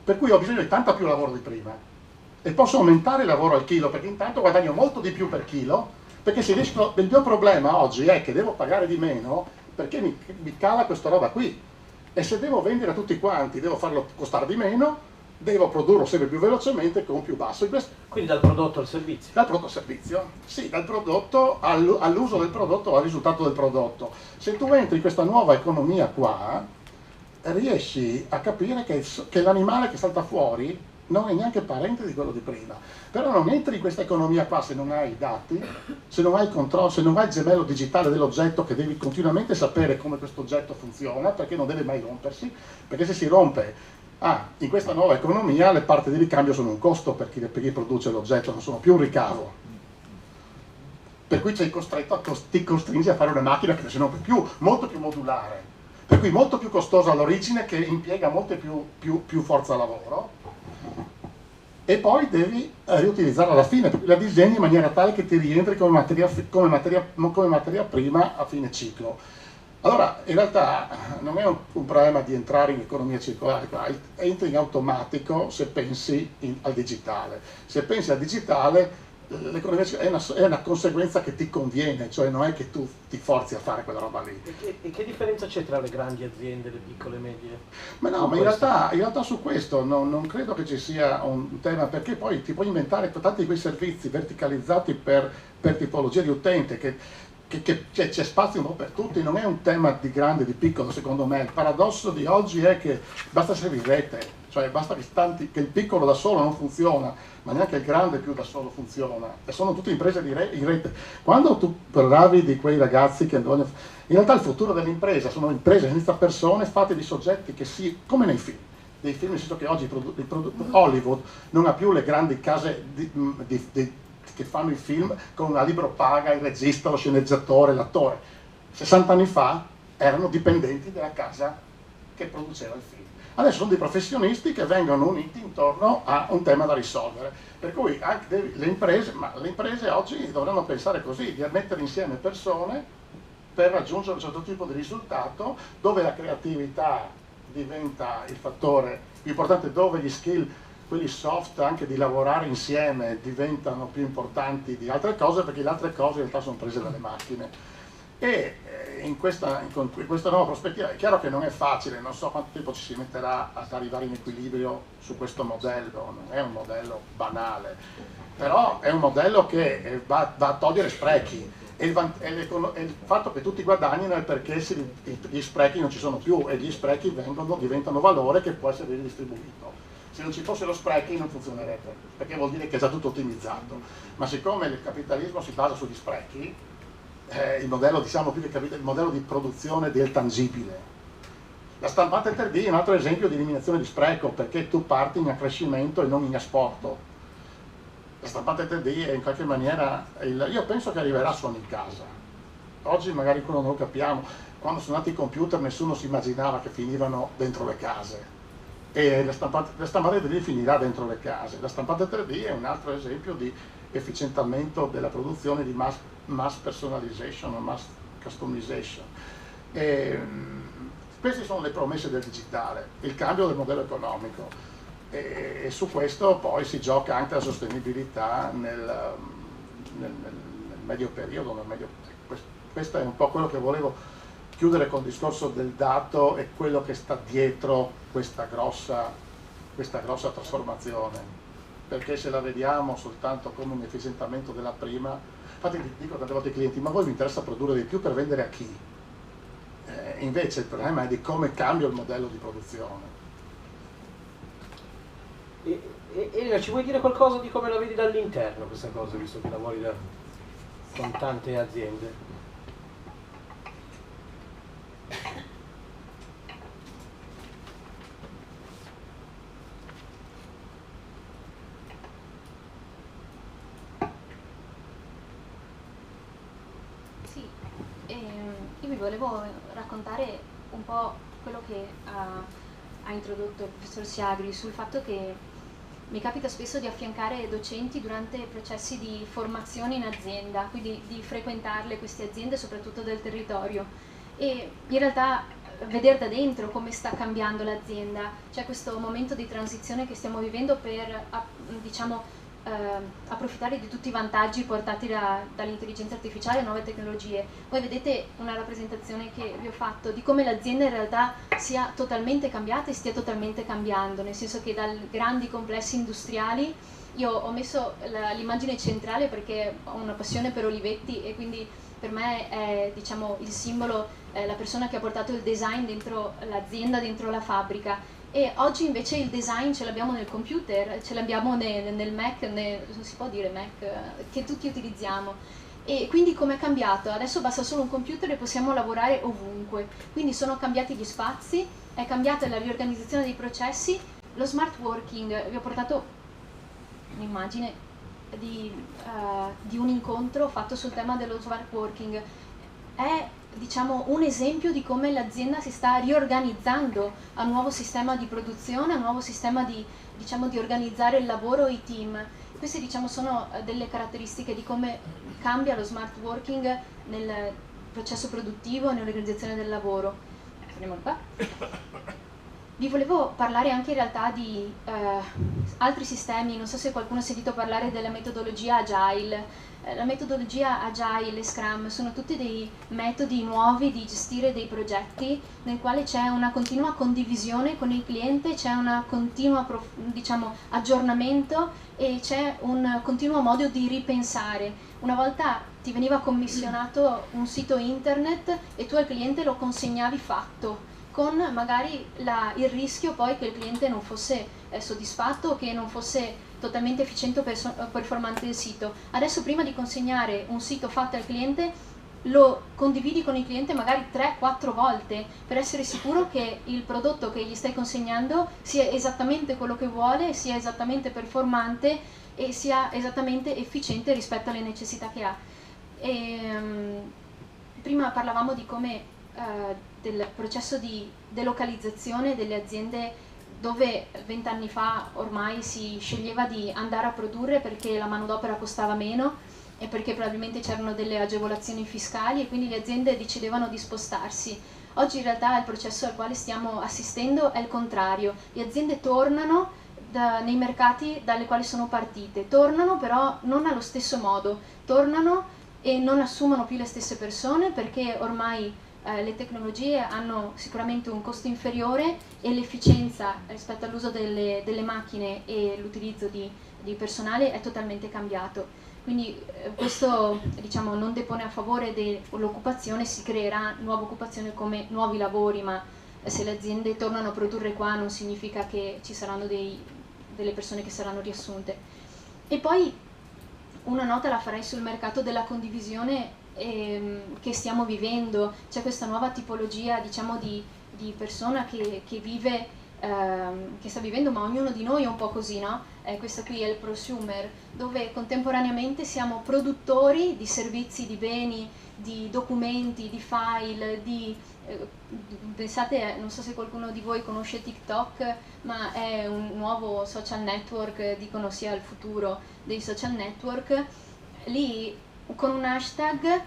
per cui ho bisogno di tanta più lavoro di prima. E posso aumentare il lavoro al chilo, perché intanto guadagno molto di più per chilo, perché se riesco, il mio problema oggi è che devo pagare di meno perché mi cala questa roba qui, e se devo vendere a tutti quanti devo farlo costare di meno, devo produrlo sempre più velocemente con più basso. Quindi dal prodotto al servizio? Dal prodotto al servizio, sì, dal prodotto all'uso del prodotto, al risultato del prodotto. Se tu entri in questa nuova economia qua, riesci a capire che l'animale che salta fuori non è neanche parente di quello di prima. Però non entri in questa economia qua se non hai i dati, se non hai il controllo, se non hai il gemello digitale dell'oggetto, che devi continuamente sapere come questo oggetto funziona, perché non deve mai rompersi, perché se si rompe, in questa nuova economia le parti di ricambio sono un costo per chi produce l'oggetto, non sono più un ricavo. Per cui ti costringi a fare una macchina che se non più, molto più modulare, per cui molto più costosa all'origine, che impiega molto più forza lavoro, e poi devi riutilizzarla alla fine, perché la disegni in maniera tale che ti rientri come materia prima a fine ciclo. Allora, in realtà non è un problema di entrare in economia circolare, entri in automatico se pensi al digitale. Se pensi al digitale, l'economia è una conseguenza che ti conviene, cioè non è che tu ti forzi a fare quella roba lì. E che differenza c'è tra le grandi aziende e le piccole e medie? Ma no, ma in realtà su questo non credo che ci sia un tema, perché poi ti puoi inventare tanti di quei servizi verticalizzati per tipologia di utente, che c'è spazio un po' per tutti, non è un tema di grande e di piccolo secondo me. Il paradosso di oggi è che basta servire rete, cioè basta che il piccolo da solo non funziona, ma neanche il grande più da solo funziona, e sono tutte imprese in rete. Quando tu parlavi di quei ragazzi che vogliono, in realtà il futuro dell'impresa sono imprese senza persone fatte di soggetti che come nei film, nel senso che oggi Hollywood non ha più le grandi case che fanno i film con una libro paga, il regista, lo sceneggiatore, l'attore. 60 anni fa erano dipendenti della casa che produceva il film. Adesso sono dei professionisti che vengono uniti intorno a un tema da risolvere. Per cui anche le imprese oggi dovranno pensare così, di mettere insieme persone per raggiungere un certo tipo di risultato, dove la creatività diventa il fattore più importante, dove gli skill, quelli soft, anche di lavorare insieme, diventano più importanti di altre cose, perché le altre cose in realtà sono prese dalle macchine. E in questa nuova prospettiva è chiaro che non è facile, non so quanto tempo ci si metterà ad arrivare in equilibrio su questo modello, non è un modello banale, però è un modello che va a togliere sprechi, e il fatto che tutti guadagnino è perché gli sprechi non ci sono più, e gli sprechi diventano valore che può essere ridistribuito. Se non ci fossero sprechi non funzionerebbe, perché vuol dire che è già tutto ottimizzato. Ma siccome il capitalismo si basa sugli sprechi, il modello, diciamo più che il modello di produzione del tangibile. La stampante 3D è un altro esempio di eliminazione di spreco, perché tu parti in accrescimento e non in asporto. La stampante 3D è in qualche maniera, io penso che arriverà solo in casa. Oggi magari quello non lo capiamo, quando sono nati i computer nessuno si immaginava che finivano dentro le case. E la stampante 3D finirà dentro le case. La stampante 3D è un altro esempio di efficientamento della produzione, di mass personalization o mass customization. Queste sono le promesse del digitale, il cambio del modello economico, e su questo poi si gioca anche la sostenibilità nel medio periodo. Questo è un po' quello che volevo chiudere con il discorso del dato e quello che sta dietro questa grossa trasformazione, perché se la vediamo soltanto come un efficientamento della prima, infatti dico tante volte ai clienti, ma a voi vi interessa produrre di più per vendere a chi? Invece il problema è di come cambia il modello di produzione. Elena, ci vuoi dire qualcosa di come la vedi dall'interno questa cosa, visto che lavori con tante aziende? Io vi volevo raccontare un po' quello che ha introdotto il professor Siagri sul fatto che mi capita spesso di affiancare docenti durante processi di formazione in azienda, quindi di frequentarle queste aziende soprattutto del territorio, e in realtà vedere da dentro come sta cambiando l'azienda. C'è questo momento di transizione che stiamo vivendo per, diciamo, approfittare di tutti i vantaggi portati dall'intelligenza artificiale e nuove tecnologie. Voi vedete una rappresentazione che vi ho fatto di come l'azienda in realtà sia totalmente cambiata e stia totalmente cambiando, nel senso che da grandi complessi industriali, io ho messo l'immagine centrale perché ho una passione per Olivetti e quindi per me è, diciamo, il simbolo, la persona che ha portato il design dentro l'azienda, dentro la fabbrica. E oggi invece il design ce l'abbiamo nel computer, ce l'abbiamo nel Mac, non si può dire Mac, che tutti utilizziamo. E quindi com'è cambiato? Adesso basta solo un computer e possiamo lavorare ovunque. Quindi sono cambiati gli spazi, è cambiata la riorganizzazione dei processi, lo smart working. Vi ho portato un'immagine di un incontro fatto sul tema dello smart working. È, diciamo, un esempio di come l'azienda si sta riorganizzando a un nuovo sistema di produzione, a un nuovo sistema di, diciamo, di organizzare il lavoro e i team. Queste, diciamo, sono delle caratteristiche di come cambia lo smart working nel processo produttivo e nell'organizzazione del lavoro. Andiamo qua. Vi volevo parlare anche in realtà di altri sistemi. Non so se qualcuno ha sentito parlare della metodologia Agile. La metodologia Agile e Scrum sono tutti dei metodi nuovi di gestire dei progetti nel quale c'è una continua condivisione con il cliente, c'è una continua, diciamo, aggiornamento e c'è un continuo modo di ripensare. Una volta ti veniva commissionato un sito internet e tu al cliente lo consegnavi fatto, con magari il rischio poi che il cliente non fosse soddisfatto o che non fosse totalmente efficiente o performante il sito. Adesso prima di consegnare un sito fatto al cliente lo condividi con il cliente magari 3-4 volte per essere sicuro che il prodotto che gli stai consegnando sia esattamente quello che vuole, sia esattamente performante e sia esattamente efficiente rispetto alle necessità che ha. Prima parlavamo di come del processo di delocalizzazione delle aziende, dove 20 anni fa ormai si sceglieva di andare a produrre perché la manodopera costava meno e perché probabilmente c'erano delle agevolazioni fiscali e quindi le aziende decidevano di spostarsi. Oggi in realtà il processo al quale stiamo assistendo è il contrario. Le aziende tornano nei mercati dalle quali sono partite, tornano però non allo stesso modo, tornano e non assumono più le stesse persone perché ormai le tecnologie hanno sicuramente un costo inferiore e l'efficienza rispetto all'uso delle macchine e l'utilizzo di personale è totalmente cambiato. Quindi questo, diciamo, non depone a favore dell'occupazione, si creerà nuova occupazione come nuovi lavori, ma se le aziende tornano a produrre qua non significa che ci saranno delle persone che saranno riassunte. E poi una nota la farei sul mercato della condivisione che stiamo vivendo. C'è questa nuova tipologia, diciamo, di persona che vive, che sta vivendo, ma ognuno di noi è un po' così, no? Questo qui è il prosumer, dove contemporaneamente siamo produttori di servizi, di beni, di documenti, di file, pensate, non so se qualcuno di voi conosce TikTok, ma è un nuovo social network, dicono sia il futuro dei social network. Lì con un hashtag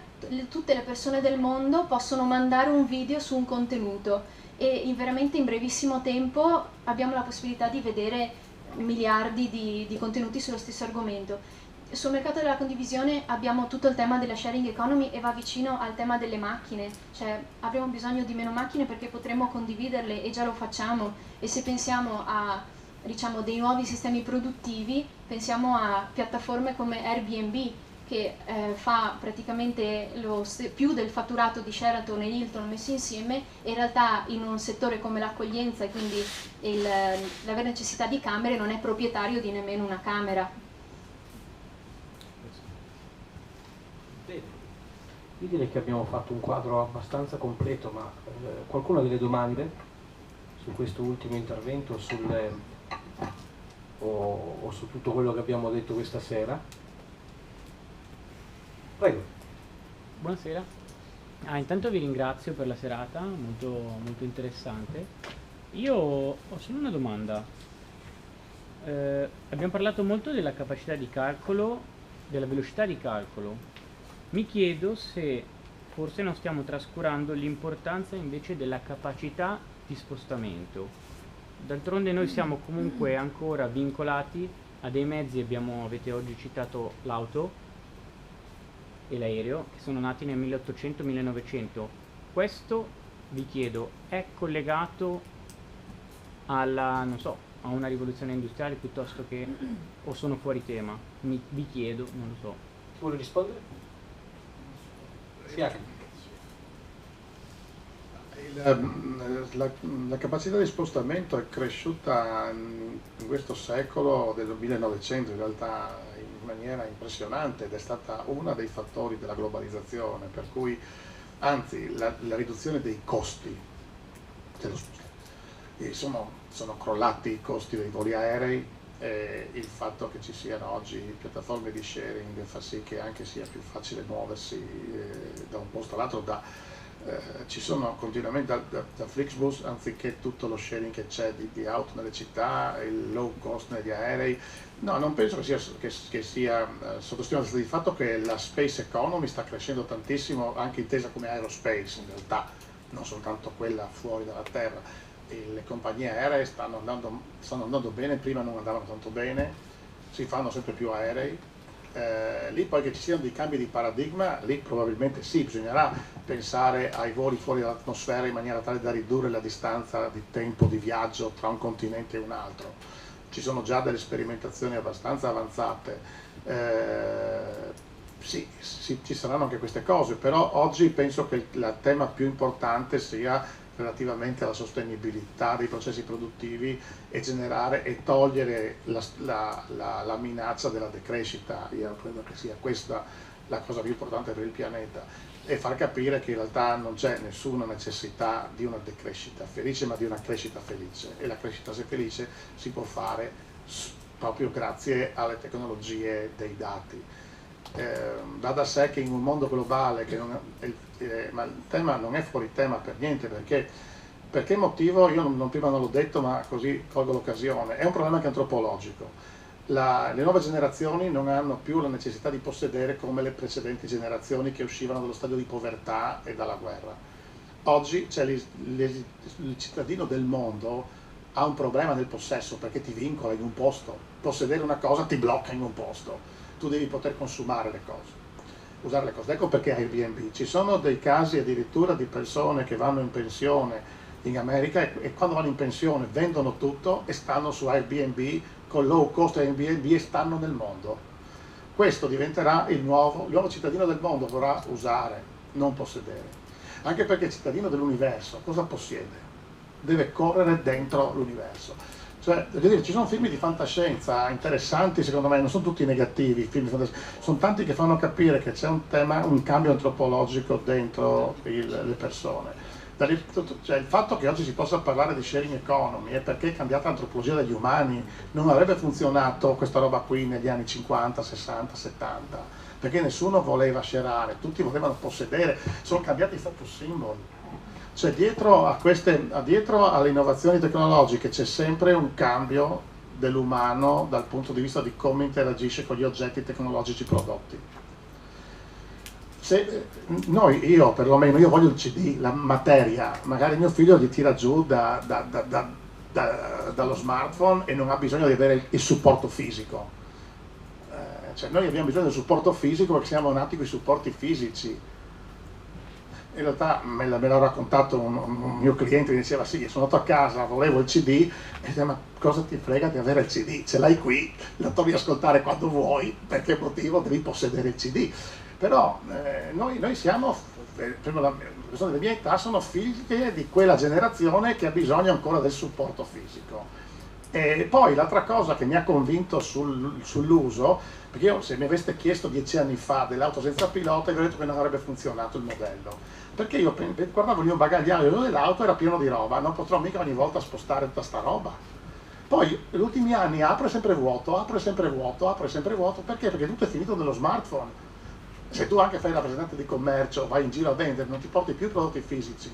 tutte le persone del mondo possono mandare un video su un contenuto e veramente in brevissimo tempo abbiamo la possibilità di vedere miliardi di contenuti sullo stesso argomento. Sul mercato della condivisione abbiamo tutto il tema della sharing economy e va vicino al tema delle macchine, cioè avremo bisogno di meno macchine perché potremo condividerle e già lo facciamo. E se pensiamo a, diciamo, dei nuovi sistemi produttivi, pensiamo a piattaforme come Airbnb, che fa praticamente più del fatturato di Sheraton e Hilton messi insieme, e in realtà in un settore come l'accoglienza e quindi l'avere necessità di camere non è proprietario di nemmeno una camera. Bene, io direi che abbiamo fatto un quadro abbastanza completo, ma qualcuno ha delle domande su questo ultimo intervento o su tutto quello che abbiamo detto questa sera? Prego. Buonasera. Intanto vi ringrazio per la serata, molto, molto interessante. Io ho solo una domanda. Abbiamo parlato molto della capacità di calcolo, della velocità di calcolo. Mi chiedo se forse non stiamo trascurando l'importanza invece della capacità di spostamento. D'altronde noi siamo comunque ancora vincolati a dei mezzi avete oggi citato l'auto e l'aereo, che sono nati nel 1800-1900. Questo, vi chiedo, è collegato alla, non so, a una rivoluzione industriale piuttosto che, o sono fuori tema? Vi chiedo, non lo so. Chi vuole rispondere? Siacri. La capacità di spostamento è cresciuta in questo secolo del 1900 in realtà in maniera impressionante ed è stata uno dei fattori della globalizzazione, per cui anzi la riduzione dei costi dello spostamento. Sono crollati i costi dei voli aerei, il fatto che ci siano oggi piattaforme di sharing fa sì che anche sia più facile muoversi da un posto all'altro. Ci sono continuamente da Flixbus, anziché tutto lo sharing che c'è di auto nelle città, il low cost negli aerei. No, non penso che sia sottostimato il fatto che la space economy sta crescendo tantissimo, anche intesa come aerospace in realtà, non soltanto quella fuori dalla terra. E le compagnie aeree stanno andando bene, prima non andavano tanto bene, si fanno sempre più aerei. Lì poi che ci siano dei cambi di paradigma, lì probabilmente sì, bisognerà pensare ai voli fuori dall'atmosfera in maniera tale da ridurre la distanza di tempo di viaggio tra un continente e un altro. Ci sono già delle sperimentazioni abbastanza avanzate, sì, ci saranno anche queste cose, però oggi penso che il tema più importante sia relativamente alla sostenibilità dei processi produttivi e generare e togliere la minaccia della decrescita. Io credo che sia questa la cosa più importante per il pianeta, e far capire che in realtà non c'è nessuna necessità di una decrescita felice, ma di una crescita felice, e la crescita felice si può fare proprio grazie alle tecnologie dei dati. Va da sé che in un mondo globale, ma il tema non è fuori tema per niente, per che motivo? Io prima non l'ho detto, ma così colgo l'occasione. È un problema anche antropologico. Le nuove generazioni non hanno più la necessità di possedere come le precedenti generazioni che uscivano dallo stadio di povertà e dalla guerra. Oggi il cittadino del mondo ha un problema nel possesso, perché ti vincola in un posto. Possedere una cosa ti blocca in un posto. Tu devi poter consumare le cose, usare le cose. Ecco perché Airbnb. Ci sono dei casi addirittura di persone che vanno in pensione in America e quando vanno in pensione vendono tutto e stanno su Airbnb con low cost Airbnb e stanno nel mondo. Questo diventerà il nuovo cittadino del mondo, vorrà usare, non possedere. Anche perché il cittadino dell'universo cosa possiede? Deve correre dentro l'universo. Cioè, voglio dire, ci sono film di fantascienza interessanti, secondo me, non sono tutti negativi, film di fantascienza, sono tanti che fanno capire che c'è un cambio antropologico dentro le persone. Cioè, il fatto che oggi si possa parlare di sharing economy è perché è cambiata l'antropologia degli umani. Non avrebbe funzionato questa roba qui negli anni 50, 60, 70, perché nessuno voleva sharare, tutti volevano possedere, sono cambiati i status symbol. Cioè dietro alle innovazioni tecnologiche c'è sempre un cambio dell'umano dal punto di vista di come interagisce con gli oggetti tecnologici prodotti. Io perlomeno, io voglio il CD, la materia, magari mio figlio gli tira giù dallo smartphone e non ha bisogno di avere il supporto fisico. Cioè noi abbiamo bisogno del supporto fisico perché siamo nati con i supporti fisici. In realtà me l'ha raccontato un mio cliente, mi diceva sì, sono andato a casa, volevo il CD, e diceva ma cosa ti frega di avere il CD? Ce l'hai qui, lo trovi ascoltare quando vuoi, per che motivo devi possedere il CD? Però noi siamo, le persone della mia età sono figlie di quella generazione che ha bisogno ancora del supporto fisico. E poi l'altra cosa che mi ha convinto sull'uso, perché io se mi aveste chiesto 10 anni fa dell'auto senza pilota, vi ho detto che non avrebbe funzionato il modello, perché io guardavo il mio bagagliaio dell'auto, era pieno di roba, non potrò mica ogni volta spostare tutta sta roba. Poi negli ultimi anni apre sempre vuoto, perché? Perché tutto è finito nello smartphone. Se tu anche fai il rappresentante di commercio, vai in giro a vendere, non ti porti più i prodotti fisici.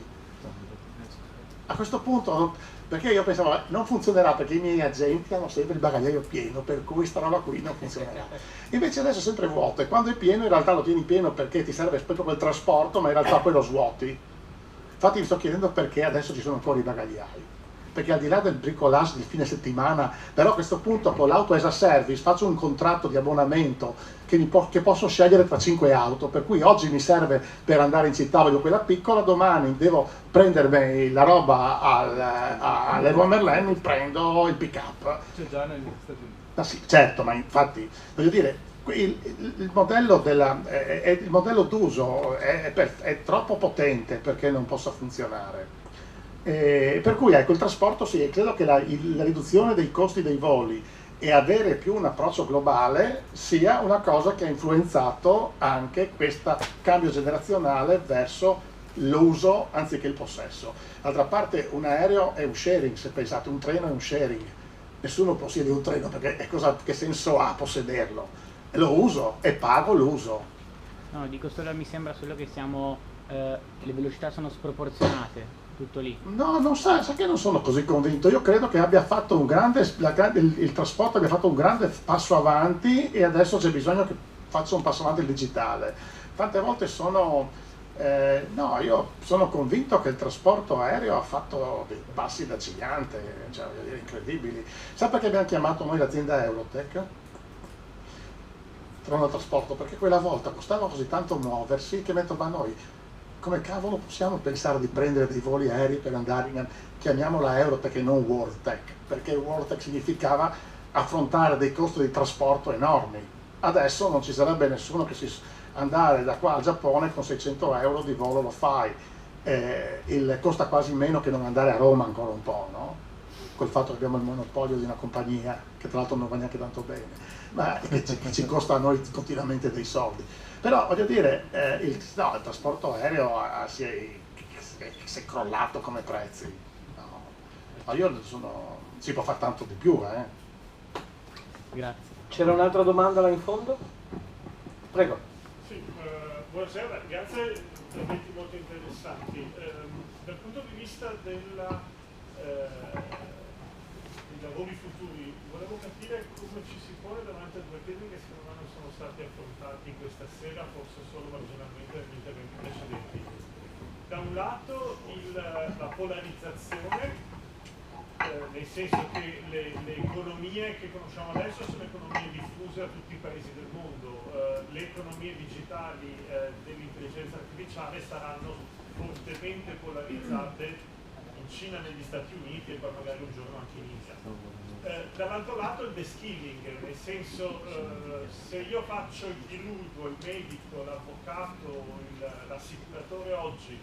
A questo punto, perché io pensavo, non funzionerà perché i miei agenti hanno sempre il bagagliaio pieno, per cui sta roba qui non funzionerà. Invece adesso è sempre vuoto, e quando è pieno in realtà lo tieni pieno perché ti serve proprio quel trasporto, ma in realtà poi lo svuoti. Infatti mi sto chiedendo perché adesso ci sono ancora i bagagliai. perché al di là del bricolage di fine settimana, però a questo punto con l'auto as a service faccio un contratto di abbonamento che posso scegliere tra 5 auto, per cui oggi mi serve per andare in città, voglio quella piccola, domani devo prendermi la roba all'Leroy Merlin, mi prendo il pick up. C'è già negli Stati Uniti. Ma sì, certo, ma infatti voglio dire, il modello d'uso è troppo potente perché non possa funzionare. Per cui ecco, il trasporto sì, credo che la riduzione dei costi dei voli e avere più un approccio globale sia una cosa che ha influenzato anche questo cambio generazionale verso l'uso anziché il possesso. D'altra parte un aereo è un sharing, se pensate, un treno è un sharing, nessuno possiede un treno perché che senso ha possederlo? Lo uso e pago l'uso. No, dico solo, mi sembra solo che le velocità sono sproporzionate. Tutto lì. No, non sa che non sono così convinto. Io credo che abbia fatto il trasporto abbia fatto un grande passo avanti e adesso c'è bisogno che faccia un passo avanti il digitale. Tante volte no, io sono convinto che il trasporto aereo ha fatto dei passi da gigante, cioè voglio dire, incredibili. Sa perché abbiamo chiamato noi l'azienda Eurotech? Treno trasporto, perché quella volta costava così tanto muoversi che metto, ma noi come cavolo possiamo pensare di prendere dei voli aerei per andare chiamiamola Eurotech e non WorldTech, perché WorldTech significava affrontare dei costi di trasporto enormi. Adesso non ci sarebbe nessuno che andare da qua al Giappone con 600 euro di volo lo fai, costa quasi meno che non andare a Roma ancora un po', no? Col fatto che abbiamo il monopolio di una compagnia che tra l'altro non va neanche tanto bene, ma che ci costa a noi continuamente dei soldi. Però voglio dire, il trasporto aereo si è crollato come prezzi. No. Ma si può fare tanto di più. Grazie. C'era un'altra domanda là in fondo? Prego. Sì, buonasera, grazie, interventi molto interessanti. Dal punto di vista dei lavori futuri, volevo capire come ci si pone davanti a due temi che secondo me non sono stati affrontati questa sera, forse solo marginalmente negli interventi precedenti. Da un lato la polarizzazione, nel senso che le economie che conosciamo adesso sono economie diffuse a tutti i paesi del mondo, le economie digitali dell'intelligenza artificiale saranno fortemente polarizzate in Cina, negli Stati Uniti e poi magari un giorno anche in India. Dall'altro lato il de-skilling, nel senso se io faccio il chirurgo, il medico, l'avvocato, l'assicuratore oggi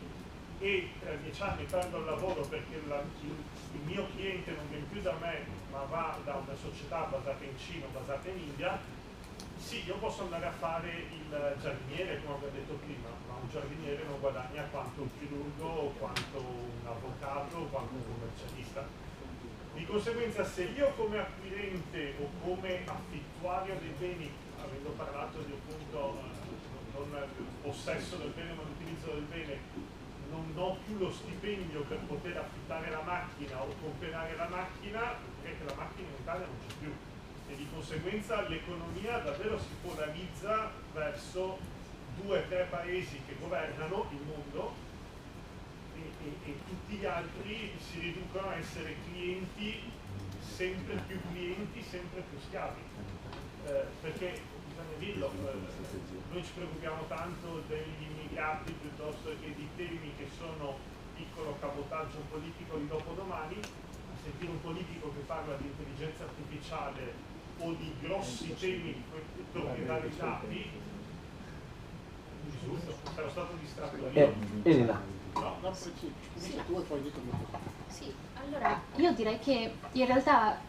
e tra 10 anni perdo il lavoro perché il mio cliente non viene più da me ma va da una società basata in Cina o basata in India, sì, io posso andare a fare il giardiniere, come avevo detto prima, ma un giardiniere non guadagna quanto un chirurgo o quanto un avvocato o quanto un commercialista. Di conseguenza, se io come acquirente o come affittuario dei beni, avendo parlato di appunto non il possesso del bene ma l'utilizzo del bene, non do più lo stipendio per poter affittare la macchina o comprare la macchina, perché la macchina in Italia non c'è più. E di conseguenza l'economia davvero si polarizza verso 2 o 3 paesi che governano il mondo e tutti gli altri si riducono a essere clienti, sempre più schiavi. Perché bisogna dirlo, noi ci preoccupiamo tanto degli immigrati piuttosto che di temi che sono piccolo cabotaggio politico di dopodomani. A sentire un politico che parla di intelligenza artificiale o di grossi temi di proprietà dei dati, sarò stato distratto io. Elena. No, sì, tu e poi dico Sì, allora io direi che in realtà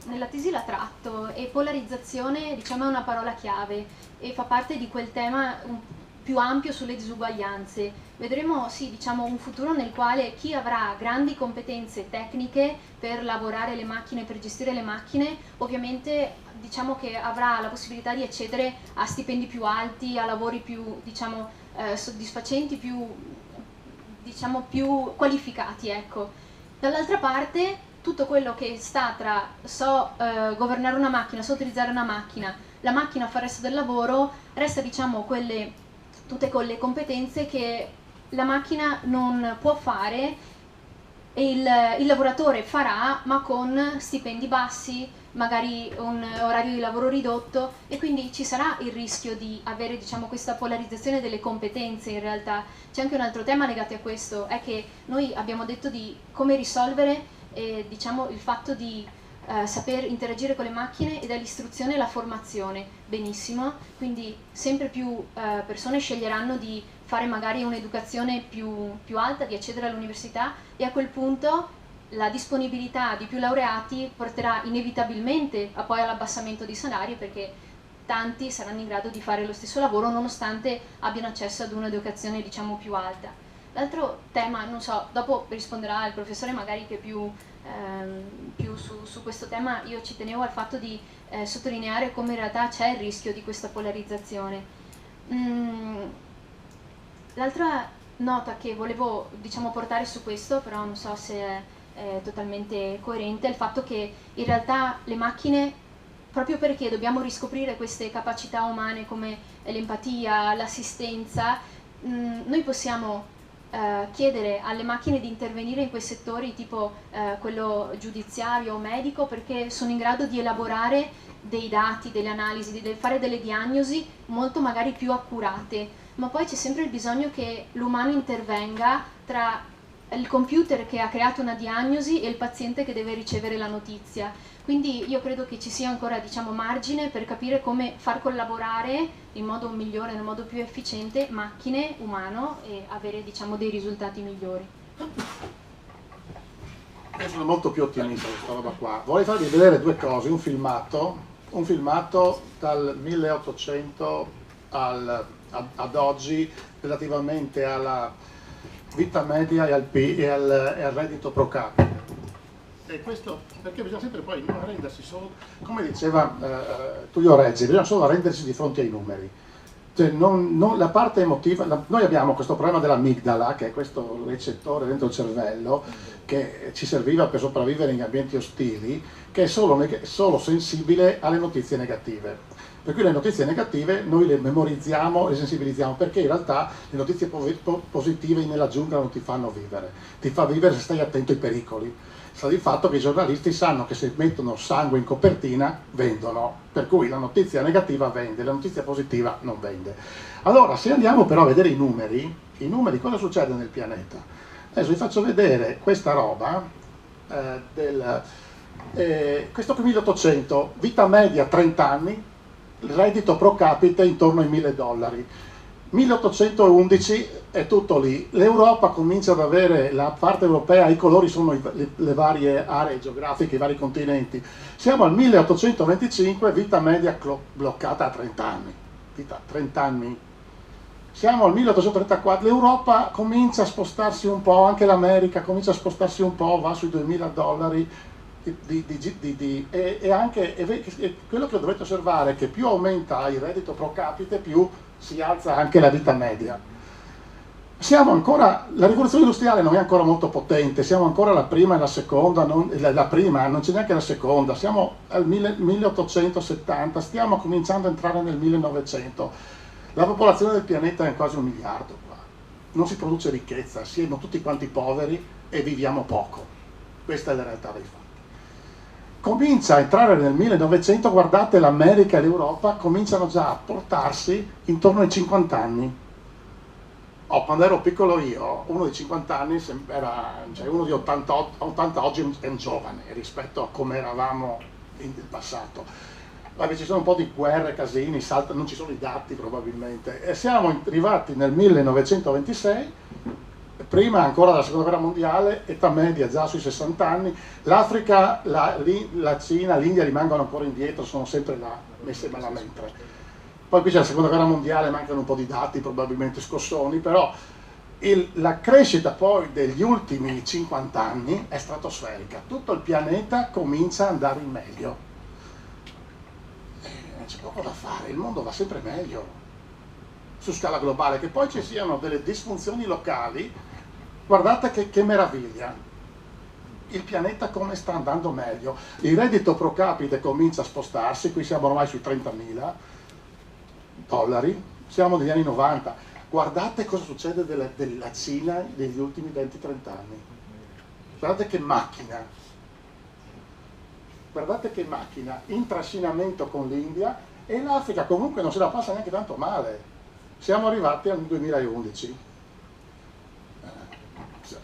nella tesi la tratto e polarizzazione diciamo è una parola chiave e fa parte di quel tema più ampio sulle disuguaglianze. Vedremo sì, diciamo, un futuro nel quale chi avrà grandi competenze tecniche per lavorare le macchine, per gestire le macchine, ovviamente diciamo che avrà la possibilità di accedere a stipendi più alti, a lavori più diciamo, soddisfacenti, più qualificati, ecco. Dall'altra parte tutto quello che sta tra governare una macchina, so utilizzare una macchina, la macchina fa il resto del lavoro, resta diciamo tutte quelle competenze che la macchina non può fare e il lavoratore farà, ma con stipendi bassi, magari un orario di lavoro ridotto, e quindi ci sarà il rischio di avere, diciamo, questa polarizzazione delle competenze. In realtà c'è anche un altro tema legato a questo, è che noi abbiamo detto di come risolvere diciamo, il fatto di saper interagire con le macchine, e dall'istruzione alla formazione. Benissimo, quindi sempre più persone sceglieranno di fare magari un'educazione più alta, di accedere all'università, e a quel punto la disponibilità di più laureati porterà inevitabilmente poi all'abbassamento di salari, perché tanti saranno in grado di fare lo stesso lavoro nonostante abbiano accesso ad un'educazione, diciamo, più alta. L'altro tema, non so, dopo risponderà il professore magari che più su questo tema. Io ci tenevo al fatto di sottolineare come in realtà c'è il rischio di questa polarizzazione. L'altra nota che volevo, diciamo, portare su questo, però non so se è totalmente coerente, è il fatto che in realtà le macchine, proprio perché dobbiamo riscoprire queste capacità umane come l'empatia, l'assistenza, noi possiamo chiedere alle macchine di intervenire in quei settori tipo quello giudiziario o medico, perché sono in grado di elaborare dei dati, delle analisi, di fare delle diagnosi molto magari più accurate, ma poi c'è sempre il bisogno che l'umano intervenga tra il computer che ha creato una diagnosi e il paziente che deve ricevere la notizia. Quindi io credo che ci sia ancora, diciamo, margine per capire come far collaborare in modo migliore, in modo più efficiente, macchine, umano, e avere, diciamo, dei risultati migliori. Io sono molto più ottimista di questa roba qua. Vorrei farvi vedere due cose, un filmato dal 1800 ad oggi relativamente alla vita media e al reddito pro capite. E questo perché bisogna sempre poi non arrendersi solo, come diceva Tullio Reggi, bisogna solo arrendersi di fronte ai numeri. Cioè la parte emotiva, noi abbiamo questo problema dell'amigdala, che è questo recettore dentro il cervello che ci serviva per sopravvivere in ambienti ostili, che è solo sensibile alle notizie negative. Per cui le notizie negative noi le memorizziamo, le sensibilizziamo, perché in realtà le notizie positive nella giungla non ti fanno vivere. Ti fa vivere se stai attento ai pericoli. Sta di fatto che i giornalisti sanno che se mettono sangue in copertina vendono, per cui la notizia negativa vende, la notizia positiva non vende. Allora, se andiamo però a vedere i numeri cosa succede nel pianeta? Adesso vi faccio vedere questa roba, questo qui 1800, vita media 30 anni, il reddito pro capite intorno ai $1000. 1811 è tutto lì. L'Europa comincia ad avere, la parte europea, i colori sono le varie aree geografiche, i vari continenti. Siamo al 1825, vita media bloccata a 30 anni. Vita 30 anni. Siamo al 1834, l'Europa comincia a spostarsi un po', anche l'America comincia a spostarsi un po', va sui $2000. E anche quello che dovete osservare è che più aumenta il reddito pro capite, più si alza anche la vita media. Siamo ancora, la rivoluzione industriale non è ancora molto potente, siamo ancora la prima e la seconda, la prima non c'è neanche la seconda, siamo al 1870, stiamo cominciando a entrare nel 1900. La popolazione del pianeta è quasi 1 miliardo qua. Non si produce ricchezza, siamo tutti quanti poveri e viviamo poco. Questa è la realtà dei fatti. Comincia a entrare nel 1900, guardate, l'America e l'Europa cominciano già a portarsi intorno ai 50 anni. Quando ero piccolo io, uno di 50 anni cioè uno di 80 oggi è un giovane rispetto a come eravamo nel passato. Vabbè, ci sono un po' di guerre, casini, non ci sono i dati probabilmente. E siamo arrivati nel 1926, prima ancora della seconda guerra mondiale, età media già sui 60 anni, l'Africa, la Cina, l'India rimangono ancora indietro, sono sempre là, messe malamente. Poi qui c'è la seconda guerra mondiale, mancano un po' di dati, probabilmente scossoni, però la crescita poi degli ultimi 50 anni è stratosferica, tutto il pianeta comincia ad andare in meglio. C'è poco da fare, il mondo va sempre meglio su scala globale. Che poi ci siano delle disfunzioni locali, guardate che meraviglia, il pianeta come sta andando meglio, il reddito pro capite comincia a spostarsi, qui siamo ormai sui $30.000, siamo negli anni 90, guardate cosa succede della Cina negli ultimi 20-30 anni, guardate che macchina, in trascinamento con l'India, e l'Africa comunque non se la passa neanche tanto male. Siamo arrivati al 2011.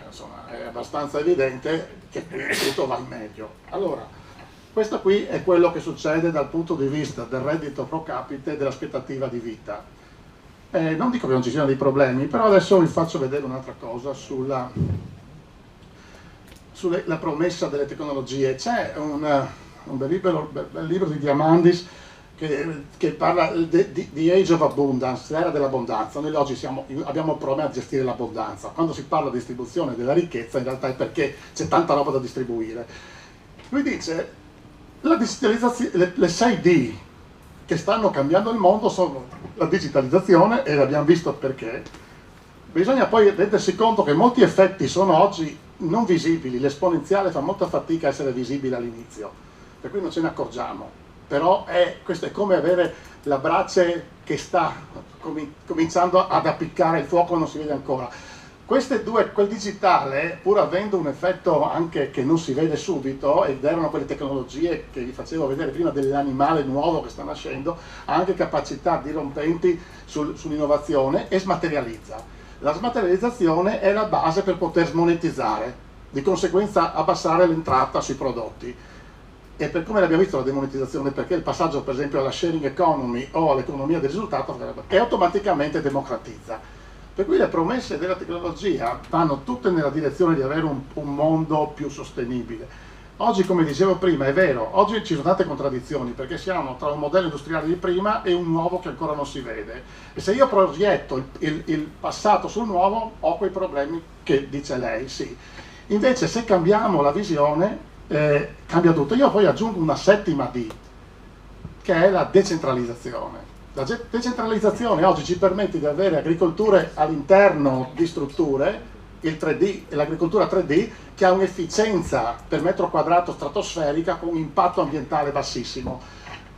Insomma, è abbastanza evidente che tutto va in meglio. Allora, questo qui è quello che succede dal punto di vista del reddito pro capite e dell'aspettativa di vita. Non dico che non ci siano dei problemi, però adesso vi faccio vedere un'altra cosa sulla promessa delle tecnologie. C'è un bel libro di Diamandis che parla di Age of Abundance, l'era dell'abbondanza. Noi oggi abbiamo problemi a gestire l'abbondanza. Quando si parla di distribuzione della ricchezza, in realtà è perché c'è tanta roba da distribuire. Lui dice, la digitalizzazione, le 6D che stanno cambiando il mondo sono la digitalizzazione, e l'abbiamo visto perché. Bisogna poi rendersi conto che molti effetti sono oggi non visibili, l'esponenziale fa molta fatica a essere visibile all'inizio, per cui non ce ne accorgiamo. Però questo è come avere la brace che sta cominciando ad appiccare il fuoco e non si vede ancora. Queste due, quel digitale, pur avendo un effetto anche che non si vede subito, ed erano quelle tecnologie che vi facevo vedere prima dell'animale nuovo che sta nascendo, ha anche capacità dirompenti sull'innovazione e smaterializza. La smaterializzazione è la base per poter smonetizzare, di conseguenza abbassare l'entrata sui prodotti. E per come l'abbiamo visto la demonetizzazione, perché il passaggio per esempio alla sharing economy o all'economia del risultato è automaticamente democratizza. Per cui le promesse della tecnologia vanno tutte nella direzione di avere un mondo più sostenibile. Oggi, come dicevo prima, è vero, oggi ci sono tante contraddizioni, perché siamo tra un modello industriale di prima e un nuovo che ancora non si vede. E se io proietto il passato sul nuovo, ho quei problemi che dice lei, sì. Invece se cambiamo la visione, cambia tutto. Io poi aggiungo una settima D, che è la decentralizzazione. La decentralizzazione oggi ci permette di avere agricolture all'interno di strutture, il 3D e l'agricoltura 3D, che ha un'efficienza per metro quadrato stratosferica con un impatto ambientale bassissimo.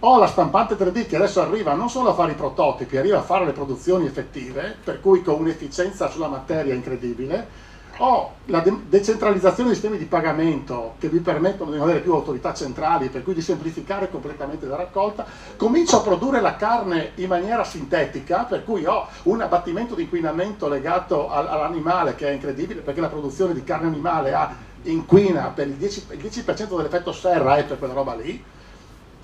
Ho la stampante 3D che adesso arriva non solo a fare i prototipi, arriva a fare le produzioni effettive, per cui con un'efficienza sulla materia incredibile. Ho la decentralizzazione dei sistemi di pagamento che vi permettono di non avere più autorità centrali, per cui di semplificare completamente la raccolta. Comincio a produrre la carne in maniera sintetica, per cui ho un abbattimento di inquinamento legato all'animale che è incredibile, perché la produzione di carne animale inquina per il 10% dell'effetto serra, è per quella roba lì.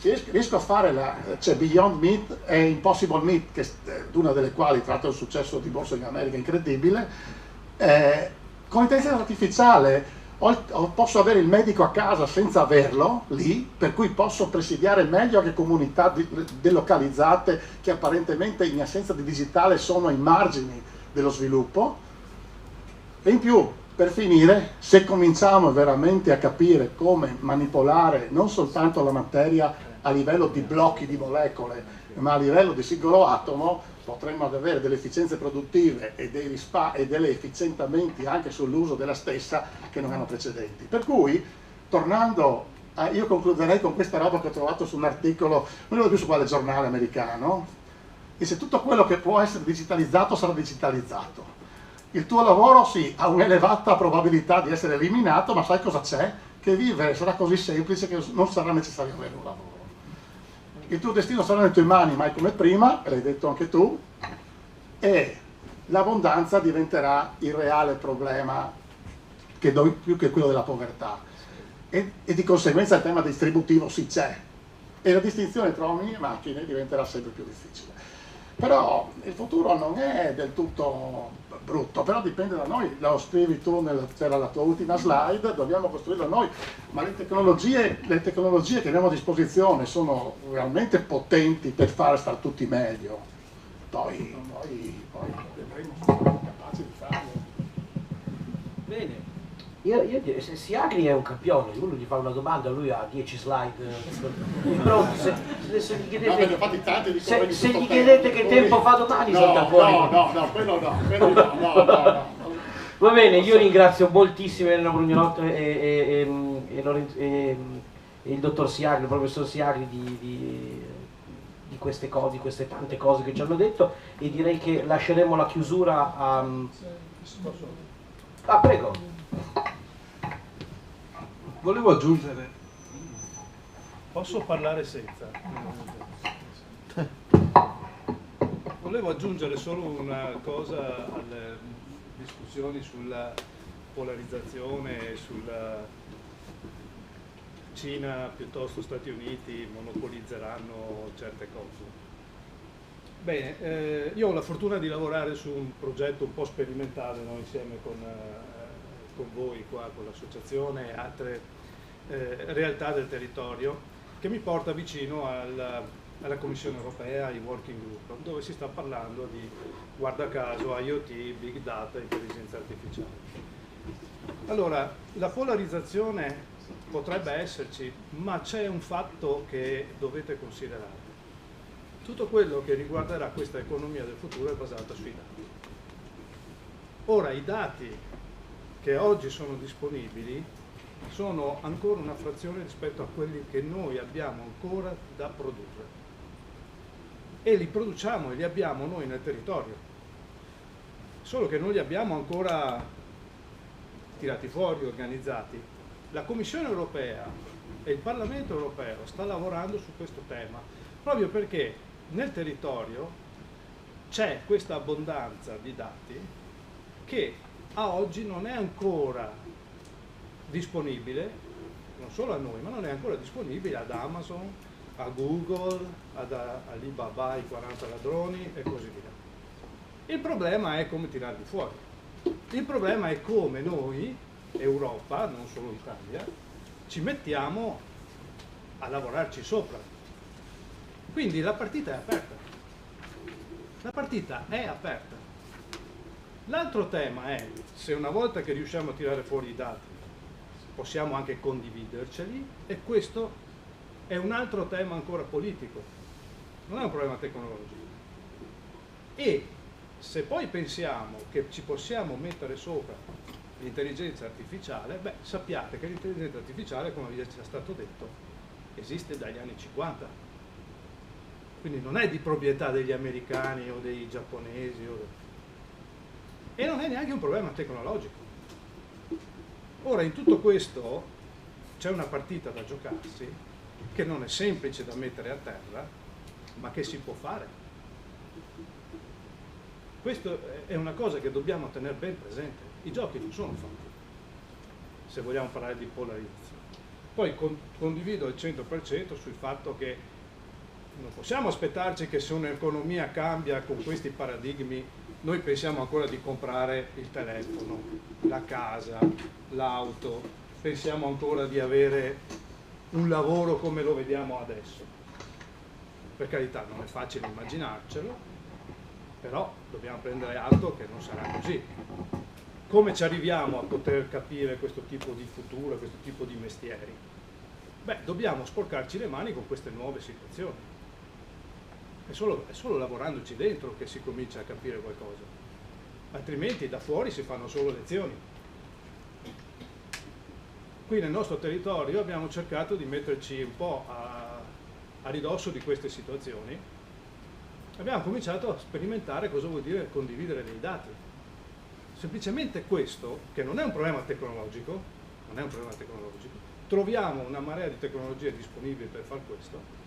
Riesco a fare c'è Beyond Meat e Impossible Meat, che è una delle quali tra l'altro è un successo di borsa in America incredibile. Con l'intelligenza artificiale posso avere il medico a casa senza averlo lì, per cui posso presidiare meglio che comunità delocalizzate che apparentemente in assenza di digitale sono ai margini dello sviluppo. E in più, per finire, se cominciamo veramente a capire come manipolare non soltanto la materia a livello di blocchi di molecole, ma a livello di singolo atomo, potremmo avere delle efficienze produttive e delle efficientamenti anche sull'uso della stessa che non hanno precedenti. Per cui, tornando io concluderei con questa roba che ho trovato su un articolo, non ricordo più su quale giornale americano, dice: tutto quello che può essere digitalizzato sarà digitalizzato. Il tuo lavoro sì, ha un'elevata probabilità di essere eliminato, ma sai cosa c'è? Che vivere sarà così semplice che non sarà necessario avere un lavoro. Il tuo destino sarà nelle tue mani, mai come prima, l'hai detto anche tu, e l'abbondanza diventerà il reale problema più che quello della povertà. E di conseguenza il tema distributivo sì c'è, e la distinzione tra uomini e macchine diventerà sempre più difficile. Però il futuro non è del tutto brutto, però dipende da noi, lo scrivi tu, c'era la tua ultima slide, dobbiamo costruirlo noi, ma le tecnologie che abbiamo a disposizione sono realmente potenti per fare star tutti meglio, poi vedremo se siamo capaci di farlo. Bene. Io se Siagri è un campione, uno gli fa una domanda, lui ha 10 slide, però se gli chiedete che tempo fa domani salta fuori. No, quello no. Va bene, io ringrazio moltissimo Elena Brugnolotto e il dottor Siagri, il professor Siagri di queste cose, di queste tante cose che ci hanno detto, e direi che lasceremo la chiusura a... prego. Volevo aggiungere. Posso parlare senza? Volevo aggiungere solo una cosa alle discussioni sulla polarizzazione, sulla Cina piuttosto Stati Uniti monopolizzeranno certe cose. Bene, io ho la fortuna di lavorare su un progetto un po' sperimentale, no? Insieme con voi qua, con l'associazione e altre realtà del territorio, che mi porta vicino alla Commissione Europea, ai working group, dove si sta parlando di, guarda caso, IoT, Big Data, intelligenza artificiale. Allora, la polarizzazione potrebbe esserci, ma c'è un fatto che dovete considerare. Tutto quello che riguarderà questa economia del futuro è basata sui dati. Ora, i dati che oggi sono disponibili sono ancora una frazione rispetto a quelli che noi abbiamo ancora da produrre. E li produciamo e li abbiamo noi nel territorio. Solo che non li abbiamo ancora tirati fuori, organizzati. La Commissione Europea e il Parlamento Europeo sta lavorando su questo tema, proprio perché nel territorio c'è questa abbondanza di dati che a oggi non è ancora disponibile, non solo a noi, ma non è ancora disponibile ad Amazon, a Google, ad Alibaba, i 40 ladroni e così via. Il problema è come tirarli fuori. Il problema è come noi, Europa, non solo Italia, ci mettiamo a lavorarci sopra. Quindi la partita è aperta. La partita è aperta. L'altro tema è, se una volta che riusciamo a tirare fuori i dati, possiamo anche condividerceli, e questo è un altro tema ancora politico, non è un problema tecnologico. E se poi pensiamo che ci possiamo mettere sopra l'intelligenza artificiale, beh, sappiate che l'intelligenza artificiale, come vi è già stato detto, esiste dagli anni 50. Quindi non è di proprietà degli americani o dei giapponesi, e non è neanche un problema tecnologico. Ora, in tutto questo c'è una partita da giocarsi che non è semplice da mettere a terra, ma che si può fare. Questo è una cosa che dobbiamo tenere ben presente. I giochi non sono fatti, se vogliamo parlare di polarizzazione. Poi condivido al 100% sul fatto che non possiamo aspettarci che se un'economia cambia con questi paradigmi, noi pensiamo ancora di comprare il telefono, la casa, l'auto, pensiamo ancora di avere un lavoro come lo vediamo adesso. Per carità, non è facile immaginarcelo, però dobbiamo prendere atto che non sarà così. Come ci arriviamo a poter capire questo tipo di futuro, questo tipo di mestieri? Beh, dobbiamo sporcarci le mani con queste nuove situazioni. È solo lavorandoci dentro che si comincia a capire qualcosa. Altrimenti da fuori si fanno solo lezioni. Qui nel nostro territorio abbiamo cercato di metterci un po' a ridosso di queste situazioni. Abbiamo cominciato a sperimentare cosa vuol dire condividere dei dati. Semplicemente questo, che non è un problema tecnologico, troviamo una marea di tecnologie disponibili per far questo,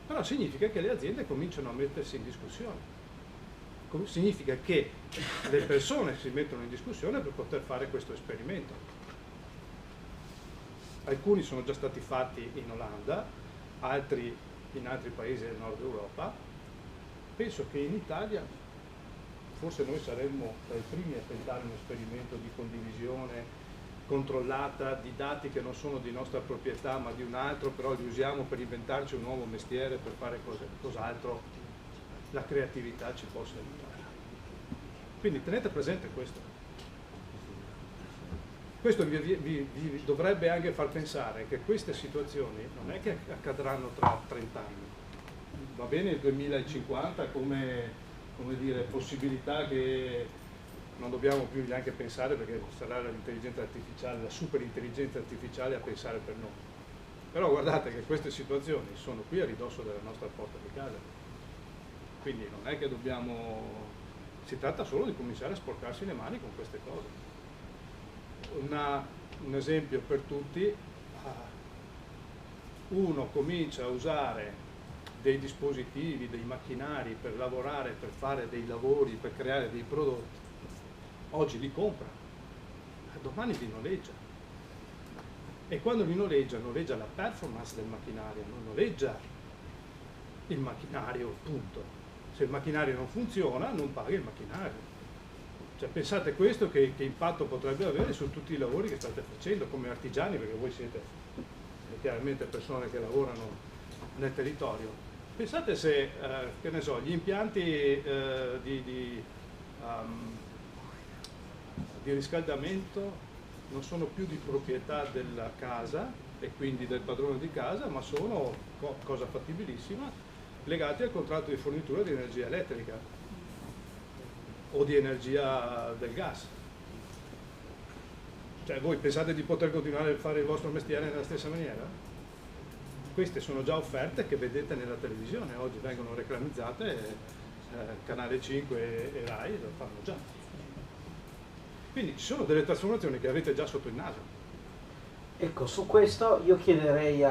però significa che le aziende cominciano a mettersi in discussione. Significa che le persone si mettono in discussione per poter fare questo esperimento. Alcuni sono già stati fatti in Olanda, altri in altri paesi del nord Europa. Penso che in Italia forse noi saremmo tra i primi a tentare un esperimento di condivisione controllata di dati che non sono di nostra proprietà ma di un altro, però li usiamo per inventarci un nuovo mestiere, per fare cos'altro la creatività ci possa aiutare. Quindi tenete presente questo. Questo vi dovrebbe anche far pensare che queste situazioni non è che accadranno tra 30 anni. Va bene il 2050 come dire, possibilità che non dobbiamo più neanche pensare, perché sarà l'intelligenza artificiale, la super intelligenza artificiale a pensare per noi. Però guardate che queste situazioni sono qui a ridosso della nostra porta di casa. Quindi non è che dobbiamo... Si tratta solo di cominciare a sporcarsi le mani con queste cose. Un esempio per tutti, uno comincia a usare dei dispositivi, dei macchinari per lavorare, per fare dei lavori, per creare dei prodotti, oggi li compra, domani li noleggia. E quando li noleggia, noleggia la performance del macchinario, non noleggia il macchinario, punto. Se il macchinario non funziona, non paga il macchinario. Cioè, pensate questo che impatto potrebbe avere su tutti i lavori che state facendo come artigiani, perché voi siete chiaramente persone che lavorano nel territorio. Pensate se, che ne so, gli impianti di riscaldamento non sono più di proprietà della casa e quindi del padrone di casa, ma sono, cosa fattibilissima, legati al contratto di fornitura di energia elettrica o di energia del gas. Cioè, voi pensate di poter continuare a fare il vostro mestiere nella stessa maniera? Queste sono già offerte che vedete nella televisione, oggi vengono reclamizzate, Canale 5 e Rai lo fanno già. Quindi ci sono delle trasformazioni che avete già sotto il naso. Ecco, su questo io chiederei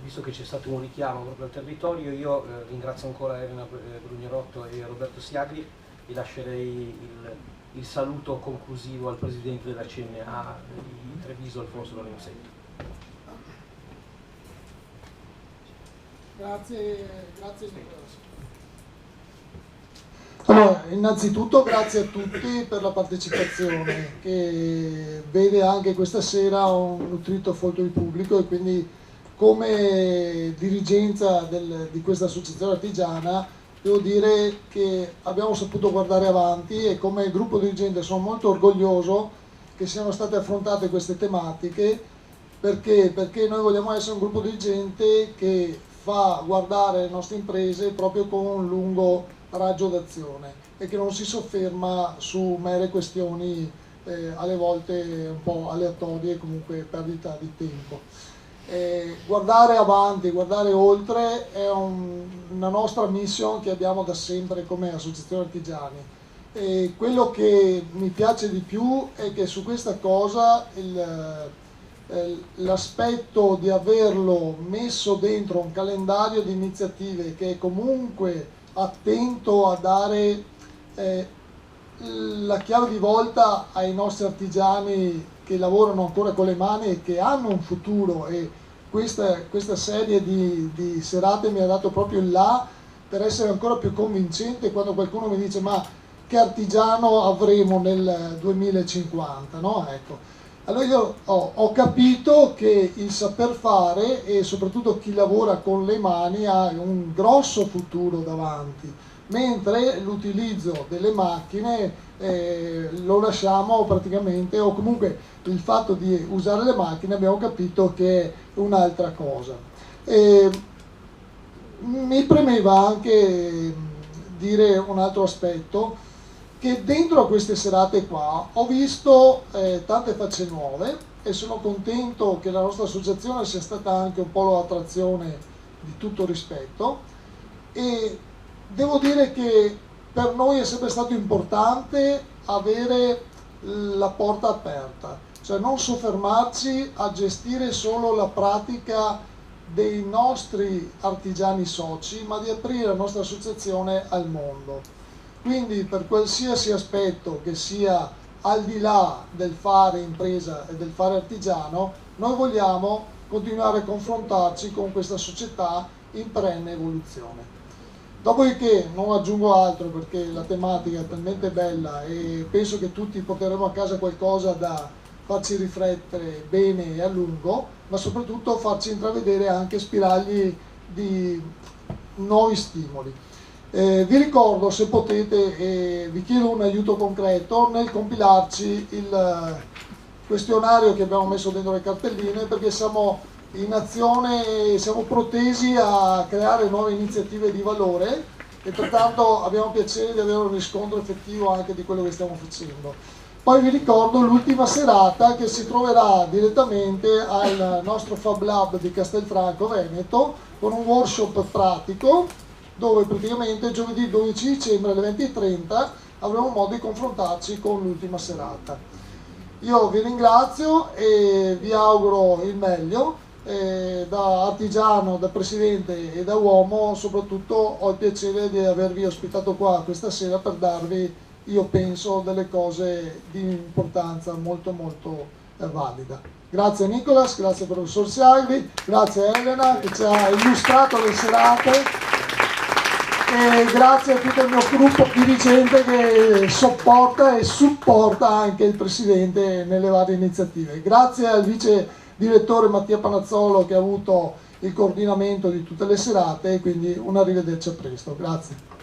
visto che c'è stato un richiamo proprio al territorio, io ringrazio ancora Elena Brugnerotto e Roberto Siagri e lascerei il saluto conclusivo al Presidente della CNA di Treviso, Alfonso Lorenzetto. Grazie Nicolas. Allora, innanzitutto grazie a tutti per la partecipazione, che vede anche questa sera un nutrito folto di pubblico, e quindi come dirigenza di questa associazione artigiana devo dire che abbiamo saputo guardare avanti, e come gruppo dirigente sono molto orgoglioso che siano state affrontate queste tematiche, perché noi vogliamo essere un gruppo dirigente che fa guardare le nostre imprese proprio con un lungo raggio d'azione e che non si sofferma su mere questioni alle volte un po' aleatorie e comunque perdita di tempo. Guardare avanti, guardare oltre è una nostra mission che abbiamo da sempre come associazione artigiani, e quello che mi piace di più è che su questa cosa l'aspetto di averlo messo dentro un calendario di iniziative che è comunque attento a dare la chiave di volta ai nostri artigiani che lavorano ancora con le mani e che hanno un futuro, e questa serie di serate mi ha dato proprio il là per essere ancora più convincente quando qualcuno mi dice: ma che artigiano avremo nel 2050, no? Ecco. Allora io ho capito che il saper fare, e soprattutto chi lavora con le mani, ha un grosso futuro davanti, mentre l'utilizzo delle macchine lo lasciamo praticamente, o comunque il fatto di usare le macchine abbiamo capito che è un'altra cosa. Mi premeva anche dire un altro aspetto, che dentro a queste serate qua ho visto tante facce nuove, e sono contento che la nostra associazione sia stata anche un po' l'attrazione di tutto rispetto, e devo dire che per noi è sempre stato importante avere la porta aperta, cioè non soffermarci a gestire solo la pratica dei nostri artigiani soci, ma di aprire la nostra associazione al mondo. Quindi per qualsiasi aspetto che sia al di là del fare impresa e del fare artigiano, noi vogliamo continuare a confrontarci con questa società in perenne evoluzione. Dopodiché non aggiungo altro, perché la tematica è talmente bella e penso che tutti porteremo a casa qualcosa da farci riflettere bene e a lungo, ma soprattutto farci intravedere anche spiragli di nuovi stimoli. Vi ricordo, se potete, e vi chiedo un aiuto concreto nel compilarci il questionario che abbiamo messo dentro le cartelline, perché siamo in azione e siamo protesi a creare nuove iniziative di valore, e pertanto abbiamo piacere di avere un riscontro effettivo anche di quello che stiamo facendo. Poi vi ricordo l'ultima serata, che si troverà direttamente al nostro Fab Lab di Castelfranco Veneto, con un workshop pratico, dove praticamente giovedì 12 dicembre alle 20:30 avremo modo di confrontarci con l'ultima serata. Io vi ringrazio e vi auguro il meglio. Da artigiano, da presidente e da uomo soprattutto ho il piacere di avervi ospitato qua questa sera per darvi, io penso, delle cose di importanza molto valida. Grazie Nicolas, grazie professor Siagri, grazie a Elena che ci ha illustrato le serate e grazie a tutto il mio gruppo dirigente che sopporta e supporta anche il presidente nelle varie iniziative. Grazie al vice direttore Mattia Panazzolo che ha avuto il coordinamento di tutte le serate, e quindi un arrivederci a presto. Grazie.